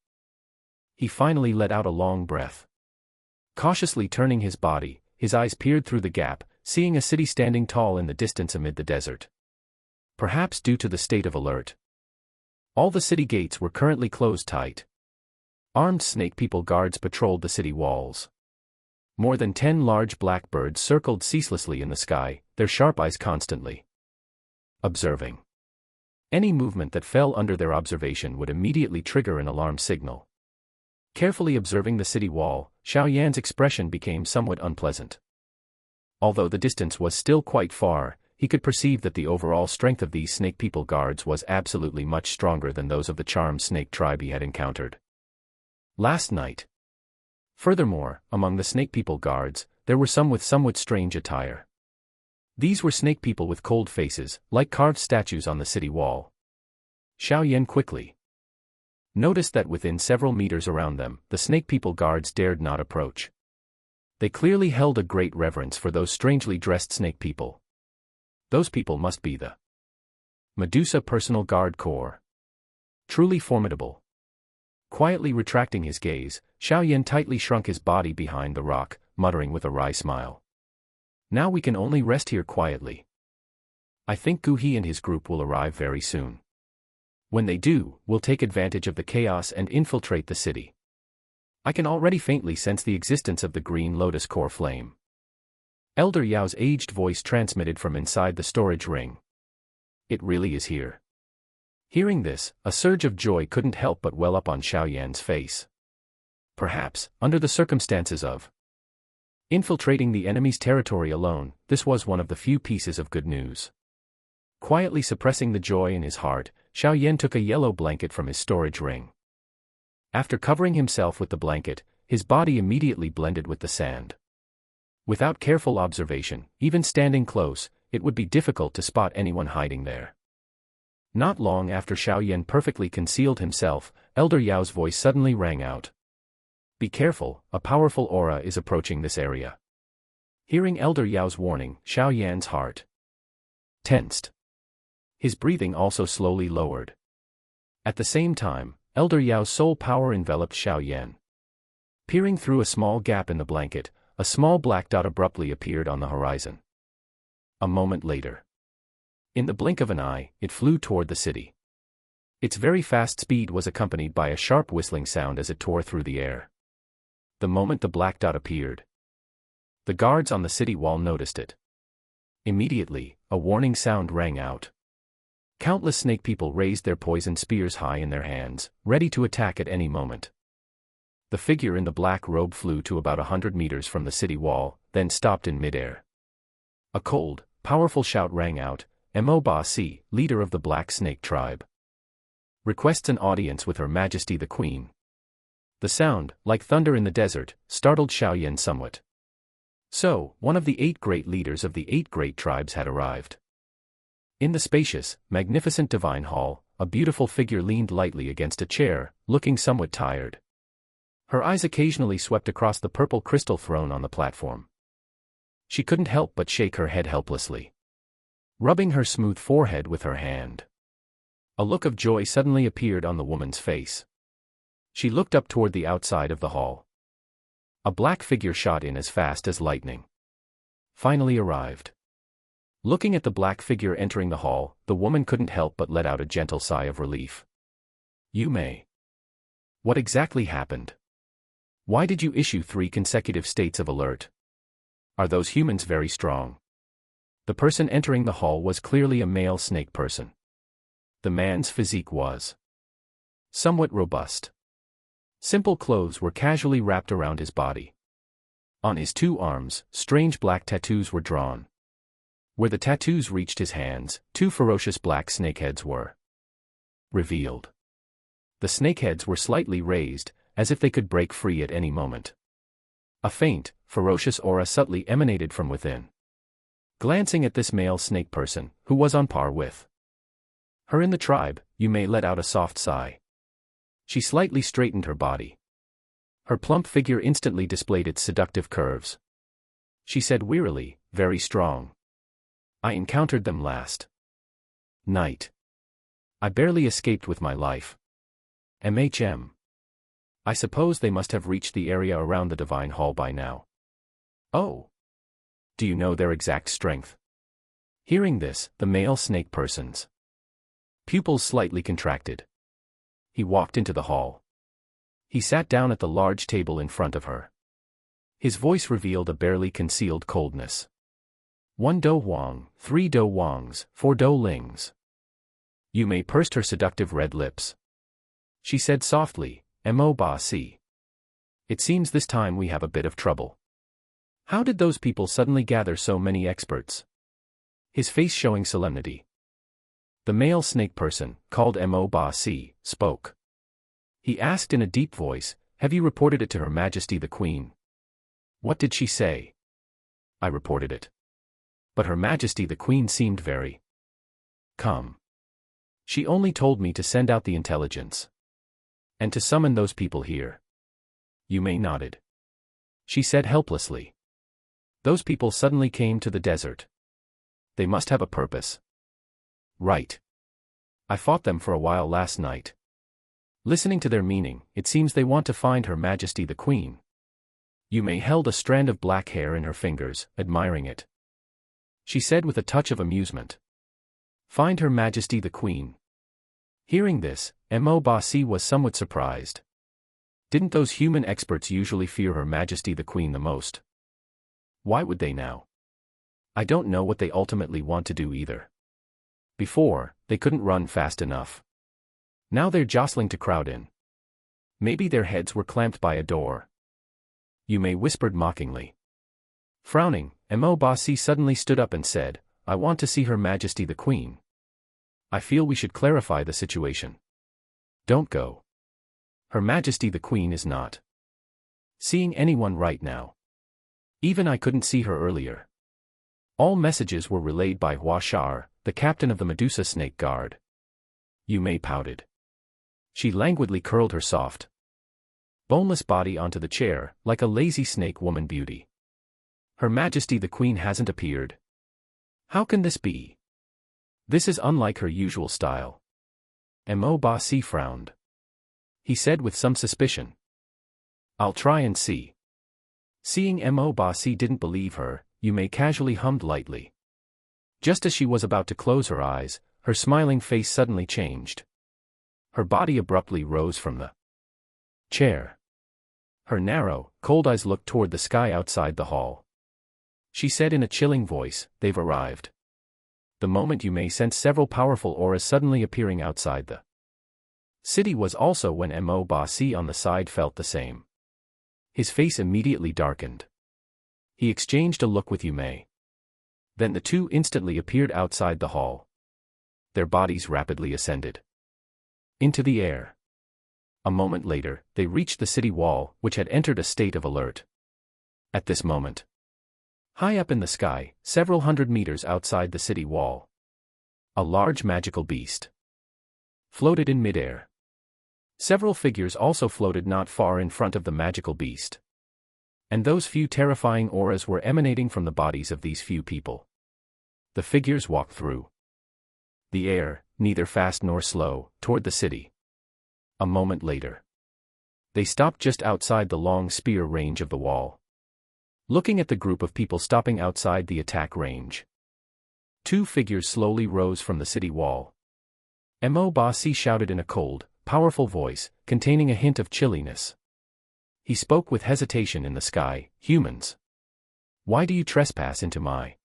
he finally let out a long breath. Cautiously turning his body, his eyes peered through the gap, seeing a city standing tall in the distance amid the desert. Perhaps due to the state of alert, all the city gates were currently closed tight. Armed snake people guards patrolled the city walls. More than 10 large black birds circled ceaselessly in the sky, their sharp eyes constantly observing. Any movement that fell under their observation would immediately trigger an alarm signal. Carefully observing the city wall, Xiaoyan's expression became somewhat unpleasant. Although the distance was still quite far, he could perceive that the overall strength of these snake people guards was absolutely much stronger than those of the charmed snake tribe he had encountered last night. Furthermore, among the snake people guards, there were some with somewhat strange attire. These were snake people with cold faces, like carved statues on the city wall. Xiaoyan quickly noticed that within several meters around them, the snake people guards dared not approach. They clearly held a great reverence for those strangely dressed snake people. Those people must be the Medusa Personal Guard Corps. Truly formidable. Quietly retracting his gaze, Xiaoyan tightly shrunk his body behind the rock, muttering with a wry smile. Now we can only rest here quietly. I think Gu He and his group will arrive very soon. When they do, we'll take advantage of the chaos and infiltrate the city. I can already faintly sense the existence of the green lotus core flame. Elder Yao's aged voice transmitted from inside the storage ring. It really is here. Hearing this, a surge of joy couldn't help but well up on Xiaoyan's face. Perhaps, under the circumstances of infiltrating the enemy's territory alone, this was one of the few pieces of good news. Quietly suppressing the joy in his heart, Xiaoyan took a yellow blanket from his storage ring. After covering himself with the blanket, his body immediately blended with the sand. Without careful observation, even standing close, it would be difficult to spot anyone hiding there. Not long after Xiaoyan perfectly concealed himself, Elder Yao's voice suddenly rang out. Be careful, a powerful aura is approaching this area. Hearing Elder Yao's warning, Xiaoyan's heart tensed. His breathing also slowly lowered. At the same time, Elder Yao's soul power enveloped Xiaoyan. Peering through a small gap in the blanket, a small black dot abruptly appeared on the horizon. A moment later, in the blink of an eye, it flew toward the city. Its very fast speed was accompanied by a sharp whistling sound as it tore through the air. The moment the black dot appeared, the guards on the city wall noticed it. Immediately, a warning sound rang out. Countless snake people raised their poisoned spears high in their hands, ready to attack at any moment. The figure in the black robe flew to about 100 meters from the city wall, then stopped in midair. A cold, powerful shout rang out, "Mo Ba Si, leader of the Black Snake Tribe, requests an audience with Her Majesty the Queen." The sound, like thunder in the desert, startled Xiaoyan somewhat. So, one of the 8 great leaders of the 8 great tribes had arrived. In the spacious, magnificent divine hall, a beautiful figure leaned lightly against a chair, looking somewhat tired. Her eyes occasionally swept across the purple crystal throne on the platform. She couldn't help but shake her head helplessly, rubbing her smooth forehead with her hand. A look of joy suddenly appeared on the woman's face. She looked up toward the outside of the hall. A black figure shot in as fast as lightning. Finally arrived. Looking at the black figure entering the hall, the woman couldn't help but let out a gentle sigh of relief. "You may. What exactly happened? Why did you issue 3 consecutive states of alert? Are those humans very strong?" The person entering the hall was clearly a male snake person. The man's physique was somewhat robust. Simple clothes were casually wrapped around his body. On his 2 arms, strange black tattoos were drawn. Where the tattoos reached his hands, 2 ferocious black snakeheads were revealed. The snakeheads were slightly raised, as if they could break free at any moment. A faint, ferocious aura subtly emanated from within. Glancing at this male snake person, who was on par with her in the tribe, you may let out a soft sigh. She slightly straightened her body. Her plump figure instantly displayed its seductive curves. She said wearily, very strong. I encountered them last night. I barely escaped with my life. I suppose they must have reached the area around the Divine Hall by now. Oh. Do you know their exact strength? Hearing this, the male snake person's pupils slightly contracted. He walked into the hall. He sat down at the large table in front of her. His voice revealed a barely concealed coldness. 1 Do Wang, 3 Do Wangs, 4 Do Lings. Yu Mei pursed her seductive red lips. She said softly, Mo Ba Si. It seems this time we have a bit of trouble. How did those people suddenly gather so many experts? His face showing solemnity. The male snake person, called Mo Ba Si, spoke. He asked in a deep voice, have you reported it to Her Majesty the Queen? What did she say? I reported it. But Her Majesty the Queen seemed very calm. She only told me to send out the intelligence. And to summon those people here. Yu Mei nodded. She said helplessly. Those people suddenly came to the desert. They must have a purpose. Right. I fought them for a while last night. Listening to their meaning, it seems they want to find Her Majesty the Queen. Yu Mei held a strand of black hair in her fingers, admiring it. She said with a touch of amusement. Find Her Majesty the Queen. Hearing this, Mo Ba Si was somewhat surprised. Didn't those human experts usually fear Her Majesty the Queen the most? Why would they now? I don't know what they ultimately want to do either. Before, they couldn't run fast enough. Now they're jostling to crowd in. Maybe their heads were clamped by a door. Yu Mei whispered mockingly. Frowning, Mo Ba Si suddenly stood up and said, I want to see Her Majesty the Queen. I feel we should clarify the situation. Don't go. Her Majesty the Queen is not seeing anyone right now. Even I couldn't see her earlier. All messages were relayed by Hua Shar, the captain of the Medusa Snake Guard. Yu Mei pouted. She languidly curled her soft, boneless body onto the chair, like a lazy snake woman beauty. Her Majesty the Queen hasn't appeared. How can this be? This is unlike her usual style. Mo Ba Si frowned. He said with some suspicion. I'll try and see. Seeing Mo Ba Si didn't believe her, Yu Mei casually hummed lightly. Just as she was about to close her eyes, her smiling face suddenly changed. Her body abruptly rose from the chair. Her narrow, cold eyes looked toward the sky outside the hall. She said in a chilling voice, they've arrived. The moment Yu Mei sensed several powerful auras suddenly appearing outside the city was also when Mo Ba Si on the side felt the same. His face immediately darkened. He exchanged a look with Yu Mei. Then the two instantly appeared outside the hall. Their bodies rapidly ascended into the air. A moment later, they reached the city wall, which had entered a state of alert. At this moment, high up in the sky, several hundred meters outside the city wall, a large magical beast floated in midair. Several figures also floated not far in front of the magical beast. And those few terrifying auras were emanating from the bodies of these few people. The figures walked through the air, neither fast nor slow, toward the city. A moment later, they stopped just outside the long spear range of the wall. Looking at the group of people stopping outside the attack range, two figures slowly rose from the city wall. Mo Ba Si shouted in a cold, powerful voice, containing a hint of chilliness. He spoke with hesitation in the sky, humans. Why do you trespass into my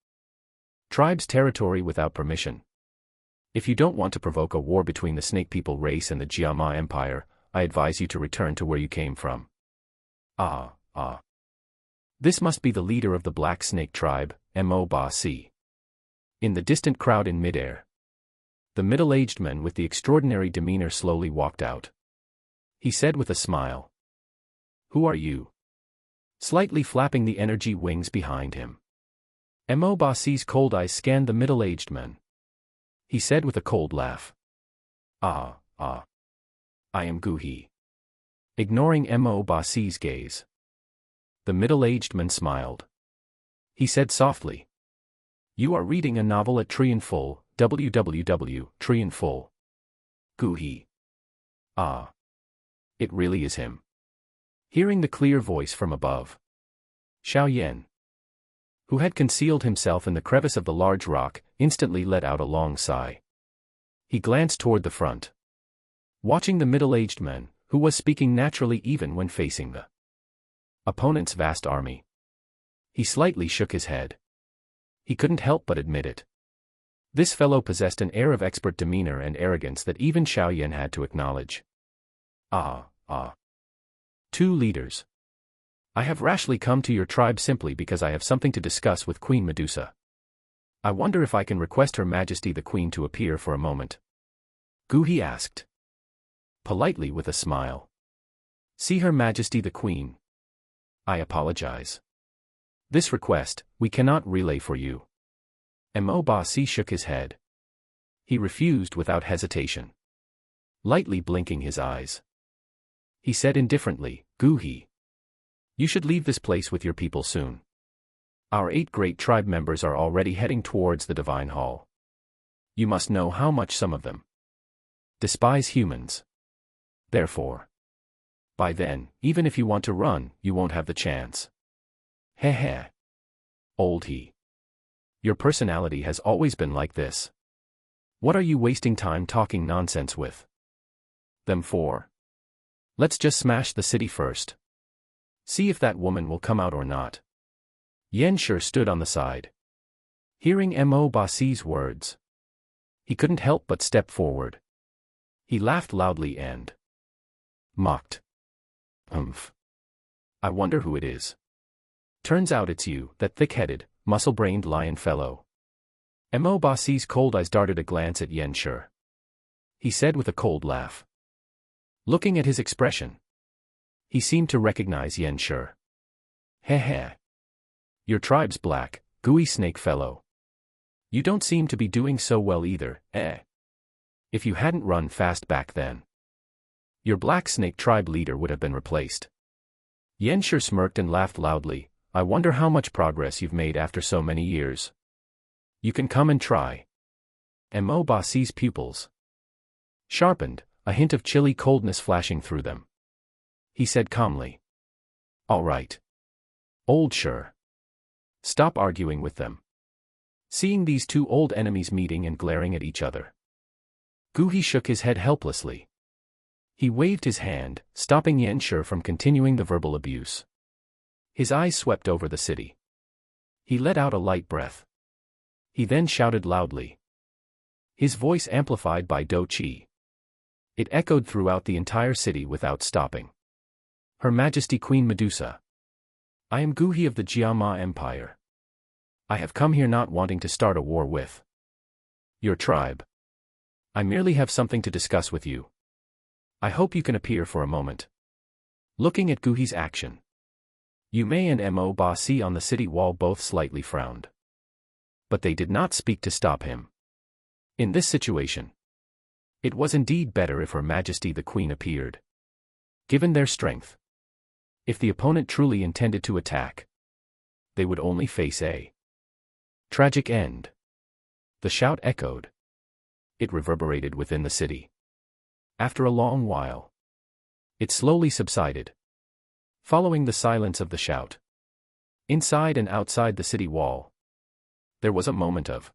tribe's territory without permission? If you don't want to provoke a war between the Snake People race and the Jiama Empire, I advise you to return to where you came from. This must be the leader of the Black Snake tribe, Mo Ba Si. In the distant crowd in midair, the middle-aged man with the extraordinary demeanor slowly walked out. He said with a smile. Who are you? Slightly flapping the energy wings behind him. Mo Ba Si's cold eyes scanned the middle-aged man. He said with a cold laugh. I am Gu He. Ignoring Mo Basi's gaze, the middle-aged man smiled. He said softly, "You are reading a novel at Thien Pho, Thien Pho. Guhi. Ah. It really is him." Hearing the clear voice from above, Xiaoyan, who had concealed himself in the crevice of the large rock, instantly let out a long sigh. He glanced toward the front, watching the middle-aged man, who was speaking naturally even when facing the opponent's vast army. He slightly shook his head. He couldn't help but admit it. This fellow possessed an air of expert demeanor and arrogance that even Xiaoyan had to acknowledge. Two leaders. I have rashly come to your tribe simply because I have something to discuss with Queen Medusa. I wonder if I can request Her Majesty the Queen to appear for a moment. Guhi asked, politely with a smile. See Her Majesty the Queen. I apologize. This request, we cannot relay for you. Mo Basi shook his head. He refused without hesitation, lightly blinking his eyes. He said indifferently, Guhi, you should leave this place with your people soon. Our 8 great tribe members are already heading towards the Divine Hall. You must know how much some of them despise humans. Therefore, by then, even if you want to run, you won't have the chance. Heh. Old he. Your personality has always been like this. What are you wasting time talking nonsense with them for? Let's just smash the city first. See if that woman will come out or not. Xianxia stood on the side. Hearing Mo Basi's words, he couldn't help but step forward. He laughed loudly and mocked. I wonder who it is. Turns out it's you, that thick-headed, muscle-brained lion fellow. Mo Basi's cold eyes darted a glance at Xianxia. He said with a cold laugh. Looking at his expression, he seemed to recognize Xianxia. Heh. Your tribe's black, gooey snake fellow. You don't seem to be doing so well either, eh? If you hadn't run fast back then, your black snake tribe leader would have been replaced. Xianxia smirked and laughed loudly. I wonder how much progress you've made after so many years. You can come and try. Mo Basi's pupils sharpened, a hint of chilly coldness flashing through them. He said calmly, all right. Old Sure. Stop arguing with them. Seeing these two old enemies meeting and glaring at each other, Guhi shook his head helplessly. He waved his hand, stopping Xianxia from continuing the verbal abuse. His eyes swept over the city. He let out a light breath. He then shouted loudly, his voice amplified by Do Qi. It echoed throughout the entire city without stopping. Her Majesty Queen Medusa. I am Guhi of the Jiama Empire. I have come here not wanting to start a war with your tribe. I merely have something to discuss with you. I hope you can appear for a moment. Looking at Guhi's action, Yu Mei and Mo Basi on the city wall both slightly frowned. But they did not speak to stop him. In this situation, it was indeed better if Her Majesty the Queen appeared. Given their strength, if the opponent truly intended to attack, they would only face a tragic end. The shout echoed. It reverberated within the city. After a long while, it slowly subsided, following the silence of the shout. Inside and outside the city wall, there was a moment of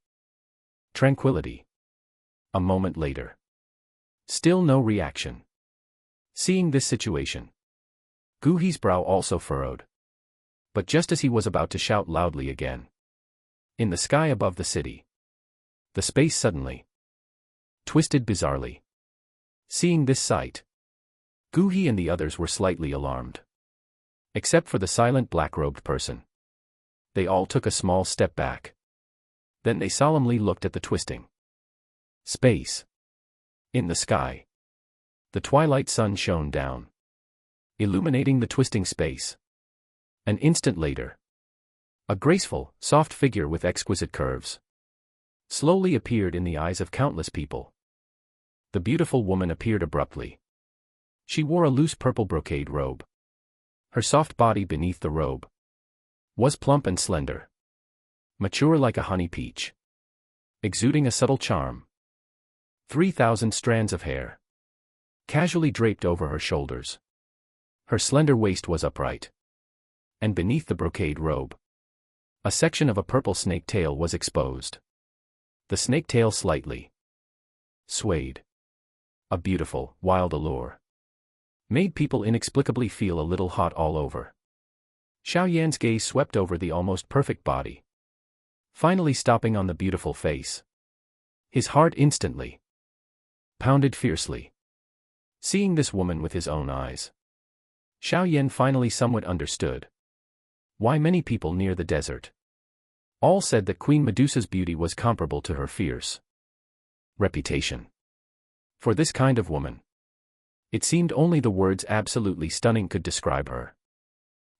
tranquility. A moment later, still no reaction. Seeing this situation, Guhi's brow also furrowed. But just as he was about to shout loudly again, in the sky above the city, the space suddenly twisted bizarrely. Seeing this sight, Guhi and the others were slightly alarmed. Except for the silent black-robed person. They all took a small step back. Then they solemnly looked at the twisting space. In the sky, the twilight sun shone down, illuminating the twisting space. An instant later, a graceful, soft figure with exquisite curves slowly appeared in the eyes of countless people. The beautiful woman appeared abruptly. She wore a loose purple brocade robe. Her soft body beneath the robe was plump and slender, mature like a honey peach, exuding a subtle charm. 3,000 strands of hair casually draped over her shoulders. Her slender waist was upright, and beneath the brocade robe, a section of a purple snake tail was exposed. The snake tail slightly swayed. A beautiful, wild allure made people inexplicably feel a little hot all over. Xiaoyan's gaze swept over the almost perfect body, finally stopping on the beautiful face. His heart instantly pounded fiercely, seeing this woman with his own eyes. Xiaoyan finally somewhat understood why many people near the desert all said that Queen Medusa's beauty was comparable to her fierce reputation. For this kind of woman, it seemed only the words absolutely stunning could describe her.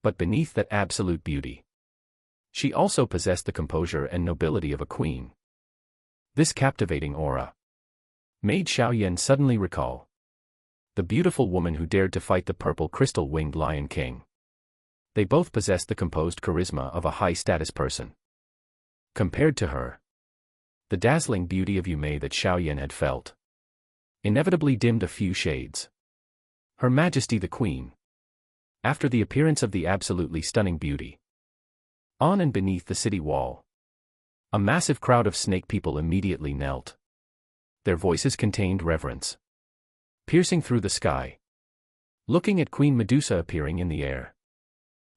But beneath that absolute beauty, she also possessed the composure and nobility of a queen. This captivating aura made Xiaoyan suddenly recall the beautiful woman who dared to fight the purple crystal-winged Lion King. They both possessed the composed charisma of a high-status person. Compared to her, the dazzling beauty of Yume that Xiaoyan had felt inevitably dimmed a few shades. Her Majesty the Queen. After the appearance of the absolutely stunning beauty, on and beneath the city wall, a massive crowd of snake people immediately knelt. Their voices contained reverence, piercing through the sky, looking at Queen Medusa appearing in the air.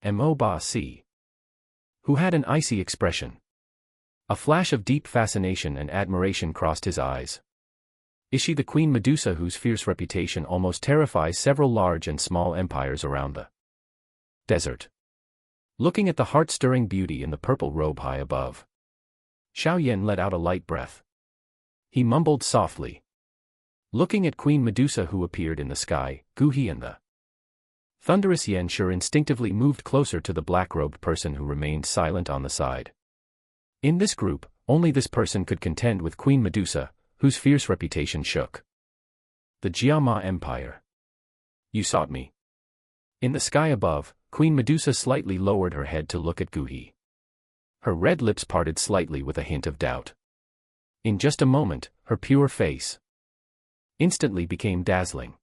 Mo Ba Si, who had an icy expression. A flash of deep fascination and admiration crossed his eyes. Is she the Queen Medusa whose fierce reputation almost terrifies several large and small empires around the desert? Looking at the heart-stirring beauty in the purple robe high above, Xiaoyan let out a light breath. He mumbled softly, looking at Queen Medusa who appeared in the sky. Guhi and the thunderous Yanxia instinctively moved closer to the black-robed person who remained silent on the side. In this group, only this person could contend with Queen Medusa, whose fierce reputation shook the Jiama Empire. You sought me. In the sky above, Queen Medusa slightly lowered her head to look at Guhi. Her red lips parted slightly with a hint of doubt. In just a moment, her pure face instantly became dazzling.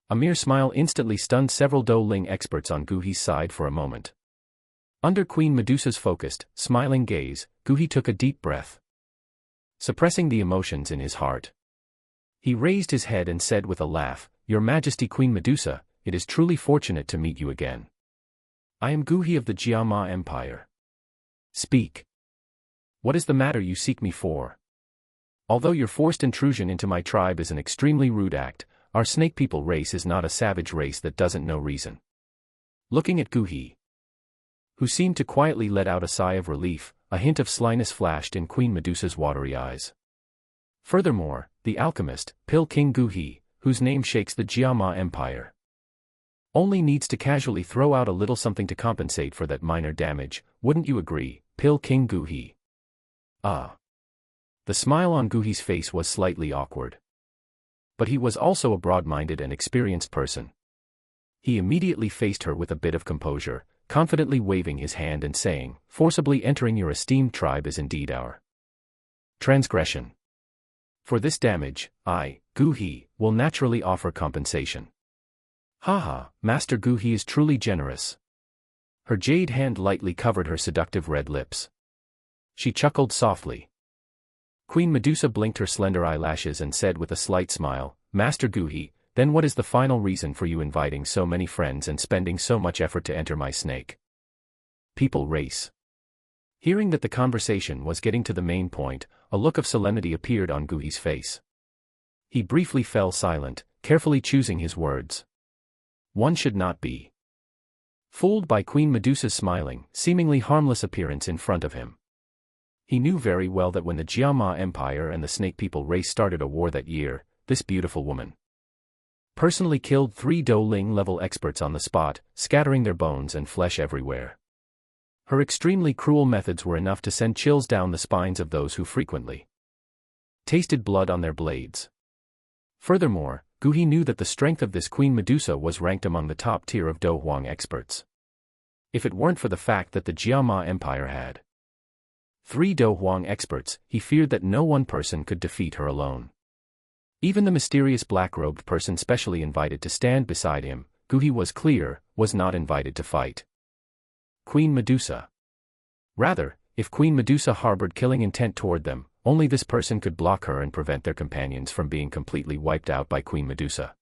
A mere smile instantly stunned several Douling experts on Guhi's side for a moment. Under Queen Medusa's focused, smiling gaze, Guhi took a deep breath, suppressing the emotions in his heart. He raised his head and said with a laugh, Your Majesty Queen Medusa, it is truly fortunate to meet you again. I am Guhi of the Jiama Empire. Speak. What is the matter you seek me for? Although your forced intrusion into my tribe is an extremely rude act, our snake people race is not a savage race that doesn't know reason. Looking at Guhi, who seemed to quietly let out a sigh of relief, a hint of slyness flashed in Queen Medusa's watery eyes. Furthermore, the alchemist, Pill King Guhi, whose name shakes the Jiama Empire, only needs to casually throw out a little something to compensate for that minor damage, wouldn't you agree, Pill King Guhi? Ah. The smile on Guhi's face was slightly awkward. But he was also a broad-minded and experienced person. He immediately faced her with a bit of composure, confidently waving his hand and saying, Forcibly entering your esteemed tribe is indeed our transgression. For this damage, I, Guhi, will naturally offer compensation. Haha, Master Guhi is truly generous. Her jade hand lightly covered her seductive red lips. She chuckled softly. Queen Medusa blinked her slender eyelashes and said with a slight smile, Master Guhi, then what is the final reason for you inviting so many friends and spending so much effort to enter my snake people race? Hearing that the conversation was getting to the main point, a look of solemnity appeared on Guhi's face. He briefly fell silent, carefully choosing his words. One should not be fooled by Queen Medusa's smiling, seemingly harmless appearance in front of him. He knew very well that when the Jiama Empire and the Snake People race started a war that year, this beautiful woman personally killed 3 Douling-level experts on the spot, scattering their bones and flesh everywhere. Her extremely cruel methods were enough to send chills down the spines of those who frequently tasted blood on their blades. Furthermore, Gu He knew that the strength of this Queen Medusa was ranked among the top tier of Do Huang experts. If it weren't for the fact that the Jiama Empire had 3 Do Huang experts, he feared that no one person could defeat her alone. Even the mysterious black-robed person specially invited to stand beside him, Gu He was clear, was not invited to fight Queen Medusa. Rather, if Queen Medusa harbored killing intent toward them, only this person could block her and prevent their companions from being completely wiped out by Queen Medusa.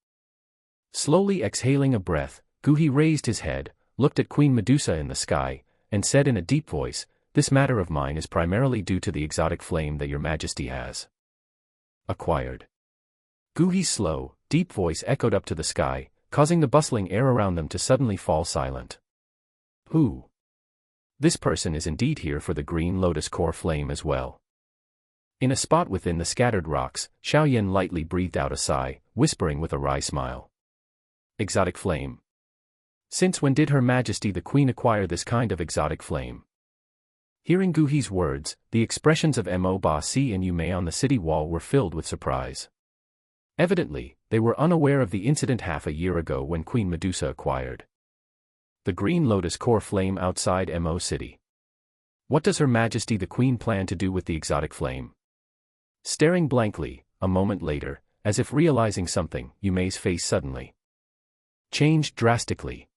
Slowly exhaling a breath, Gu He raised his head, looked at Queen Medusa in the sky, and said in a deep voice, "This matter of mine is primarily due to the exotic flame that your majesty has acquired." Gu He's slow, deep voice echoed up to the sky, causing the bustling air around them to suddenly fall silent. Who? This person is indeed here for the green lotus core flame as well. In a spot within the scattered rocks, Xiaoyan lightly breathed out a sigh, whispering with a wry smile. Exotic flame. Since when did Her Majesty the Queen acquire this kind of exotic flame? Hearing Gu He's words, the expressions of Mo Ba Si and Yu Mei on the city wall were filled with surprise. Evidently, they were unaware of the incident half a year ago when Queen Medusa acquired the green lotus core flame outside Mo City. What does Her Majesty the Queen plan to do with the exotic flame? Staring blankly, a moment later, as if realizing something, Yu Mei's face suddenly changed drastically.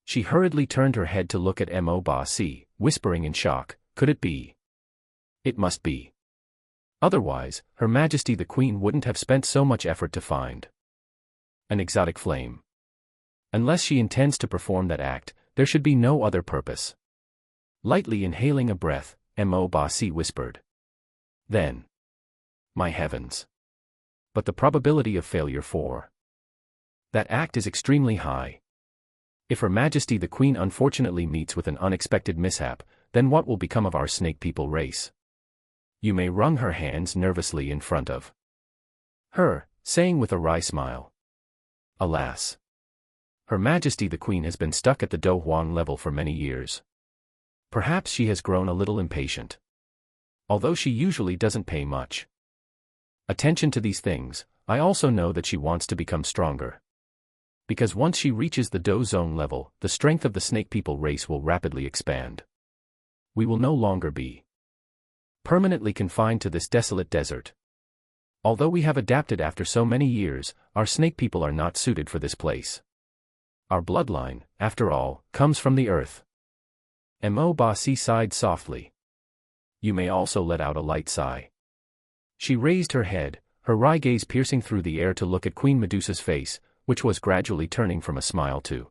She hurriedly turned her head to look at Mo Ba Si, whispering in shock, "Could it be? It must be. Otherwise, Her Majesty the Queen wouldn't have spent so much effort to find an exotic flame. Unless she intends to perform that act, there should be no other purpose." Lightly inhaling a breath, Mo Ba Si whispered. Then, my heavens. But the probability of failure for that act is extremely high. If Her Majesty the Queen unfortunately meets with an unexpected mishap, then what will become of our snake people race? Yu Mei wrung her hands nervously in front of her, saying with a wry smile. Alas. Her Majesty the Queen has been stuck at the Do Huang level for many years. Perhaps she has grown a little impatient. Although she usually doesn't pay much attention to these things, I also know that she wants to become stronger. Because once she reaches the Do Zone level, the strength of the snake people race will rapidly expand. We will no longer be permanently confined to this desolate desert. Although we have adapted after so many years, our snake people are not suited for this place. Our bloodline, after all, comes from the earth. Mo Ba Si sighed softly. Yu Mei also let out a light sigh. She raised her head, her wry gaze piercing through the air to look at Queen Medusa's face, which was gradually turning from a smile to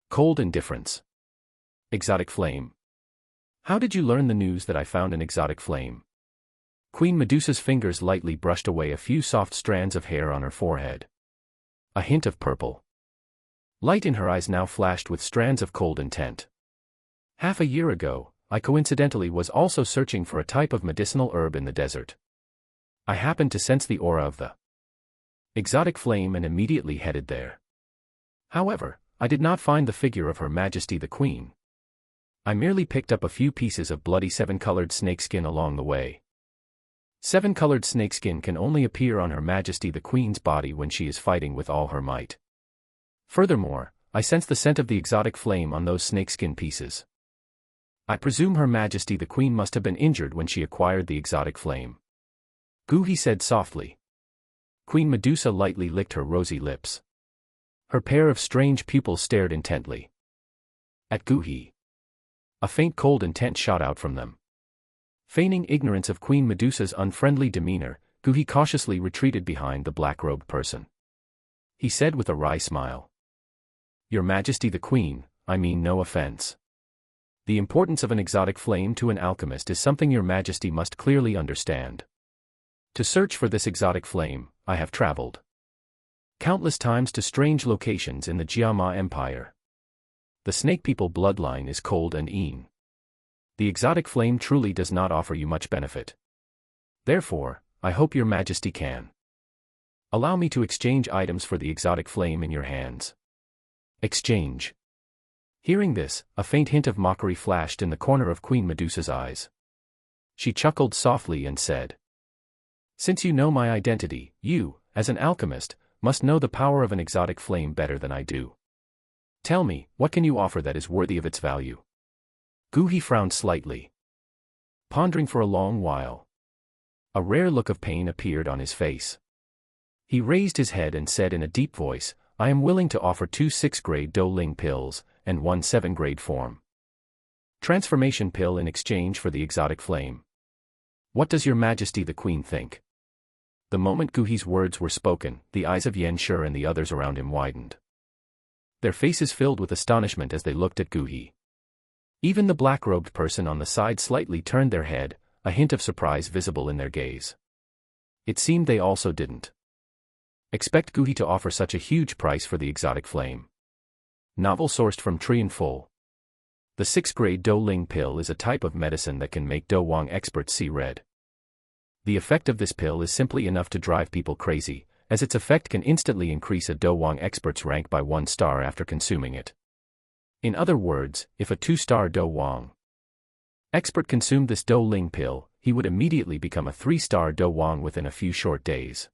cold indifference. Exotic flame. How did you learn the news that I found an exotic flame? Queen Medusa's fingers lightly brushed away a few soft strands of hair on her forehead. A hint of purple light in her eyes now flashed with strands of cold intent. Half a year ago, I coincidentally was also searching for a type of medicinal herb in the desert. I happened to sense the aura of the exotic flame and immediately headed there. However, I did not find the figure of Her Majesty the Queen. I merely picked up a few pieces of bloody 7-colored snakeskin along the way. 7-colored snakeskin can only appear on Her Majesty the Queen's body when she is fighting with all her might. Furthermore, I sensed the scent of the exotic flame on those snakeskin pieces. I presume Her Majesty the Queen must have been injured when she acquired the exotic flame. Gu He said softly. Queen Medusa lightly licked her rosy lips. Her pair of strange pupils stared intently at Gu He. A faint cold intent shot out from them. Feigning ignorance of Queen Medusa's unfriendly demeanor, Gu He cautiously retreated behind the black-robed person. He said with a wry smile. Your Majesty the Queen, I mean no offense. The importance of an exotic flame to an alchemist is something Your Majesty must clearly understand. To search for this exotic flame, I have traveled countless times to strange locations in the Jiama Empire. The snake people bloodline is cold and mean. The exotic flame truly does not offer you much benefit. Therefore, I hope Your Majesty can allow me to exchange items for the exotic flame in your hands. Exchange. Hearing this, a faint hint of mockery flashed in the corner of Queen Medusa's eyes. She chuckled softly and said, Since you know my identity, you, as an alchemist, must know the power of an exotic flame better than I do. Tell me, what can you offer that is worthy of its value? Gu He frowned slightly, pondering for a long while. A rare look of pain appeared on his face. He raised his head and said in a deep voice, I am willing to offer 2 6-grade Dou Ling pills, and 1 7-grade form transformation pill in exchange for the exotic flame. What does your majesty the queen think? The moment Gu He's words were spoken, the eyes of Xianxia and the others around him widened. Their faces filled with astonishment as they looked at Gu He. Even the black-robed person on the side slightly turned their head, a hint of surprise visible in their gaze. It seemed they also didn't expect Gu He to offer such a huge price for the exotic flame. Novel sourced from Thien Tam. The 6th-grade Dou Ling pill is a type of medicine that can make Dou Wang experts see red. The effect of this pill is simply enough to drive people crazy, as its effect can instantly increase a Dou Wang expert's rank by 1 star after consuming it. In other words, if a 2-star Dou Wang expert consumed this Dou Ling pill, he would immediately become a 3-star Dou Wang within a few short days.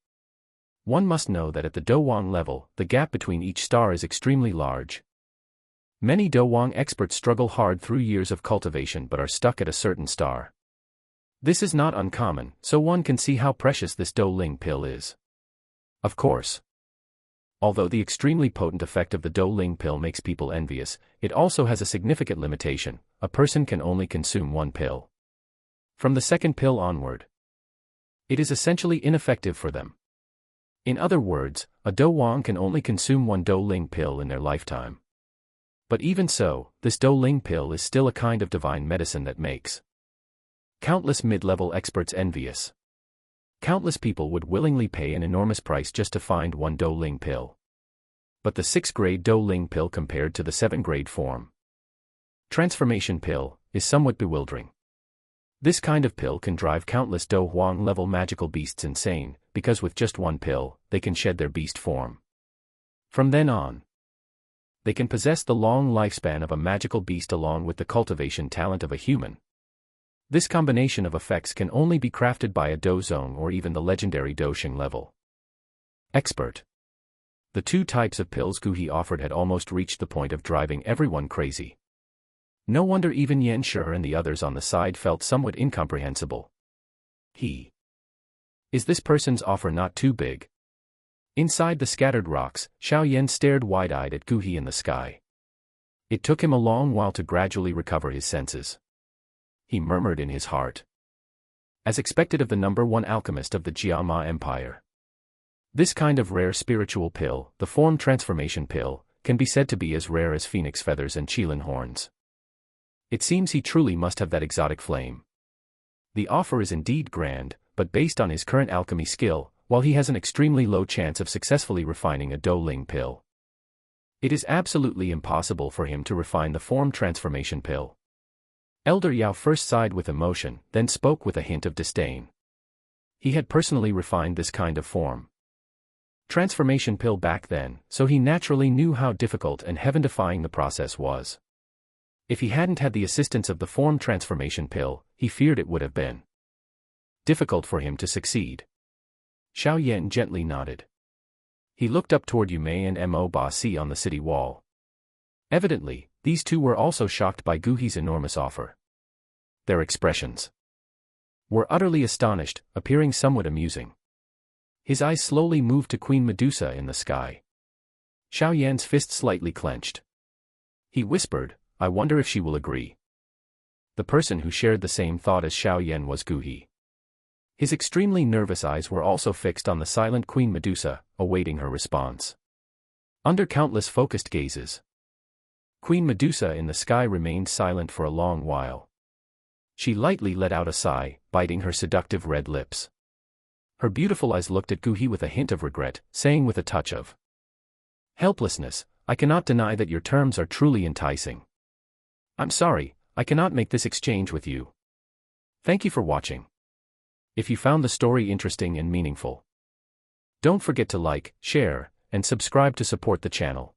One must know that at the Dou Wang level, the gap between each star is extremely large. Many Dou Wang experts struggle hard through years of cultivation but are stuck at a certain star. This is not uncommon, so one can see how precious this Dou Ling pill is. Of course, although the extremely potent effect of the Dou Ling pill makes people envious, it also has a significant limitation: a person can only consume 1 pill. From the 2nd pill onward, it is essentially ineffective for them. In other words, a Dou Wang can only consume 1 Dou Ling pill in their lifetime. But even so, this Dou Ling pill is still a kind of divine medicine that makes countless mid-level experts envious. Countless people would willingly pay an enormous price just to find 1 Dou Ling pill. But the 6th-grade Dou Ling pill compared to the 7th-grade form transformation pill is somewhat bewildering. This kind of pill can drive countless Dou Huang-level magical beasts insane, because with just 1 pill, they can shed their beast form. From then on, they can possess the long lifespan of a magical beast along with the cultivation talent of a human. This combination of effects can only be crafted by a Dou Zong or even the legendary Dou Xing level expert. The 2 types of pills Gu He offered had almost reached the point of driving everyone crazy. No wonder even Xianxia and the others on the side felt somewhat incomprehensible. Is this person's offer not too big? Inside the scattered rocks, Xiaoyan stared wide-eyed at Gu He in the sky. It took him a long while to gradually recover his senses. He murmured in his heart. As expected of the number 1 alchemist of the Jiama Empire, this kind of rare spiritual pill, the form transformation pill, can be said to be as rare as phoenix feathers and qilin horns. It seems he truly must have that exotic flame. The offer is indeed grand, but based on his current alchemy skill, while he has an extremely low chance of successfully refining a Dou Ling pill, it is absolutely impossible for him to refine the form transformation pill. Elder Yao first sighed with emotion, then spoke with a hint of disdain. He had personally refined this kind of form transformation pill back then, so he naturally knew how difficult and heaven-defying the process was. If he hadn't had the assistance of the form transformation pill, he feared it would have been difficult for him to succeed. Xiaoyan gently nodded. He looked up toward Yumei and Mo Ba Si on the city wall. Evidently, these 2 were also shocked by Gu He's enormous offer. Their expressions were utterly astonished, appearing somewhat amusing. His eyes slowly moved to Queen Medusa in the sky. Xiaoyan's fist slightly clenched. He whispered, I wonder if she will agree. The person who shared the same thought as Xiaoyan was Gu He. His extremely nervous eyes were also fixed on the silent Queen Medusa, awaiting her response. Under countless focused gazes, Queen Medusa in the sky remained silent for a long while. She lightly let out a sigh, biting her seductive red lips. Her beautiful eyes looked at Gu He with a hint of regret, saying with a touch of helplessness, I cannot deny that your terms are truly enticing. I'm sorry, I cannot make this exchange with you. Thank you for watching. If you found the story interesting and meaningful, don't forget to like, share, and subscribe to support the channel.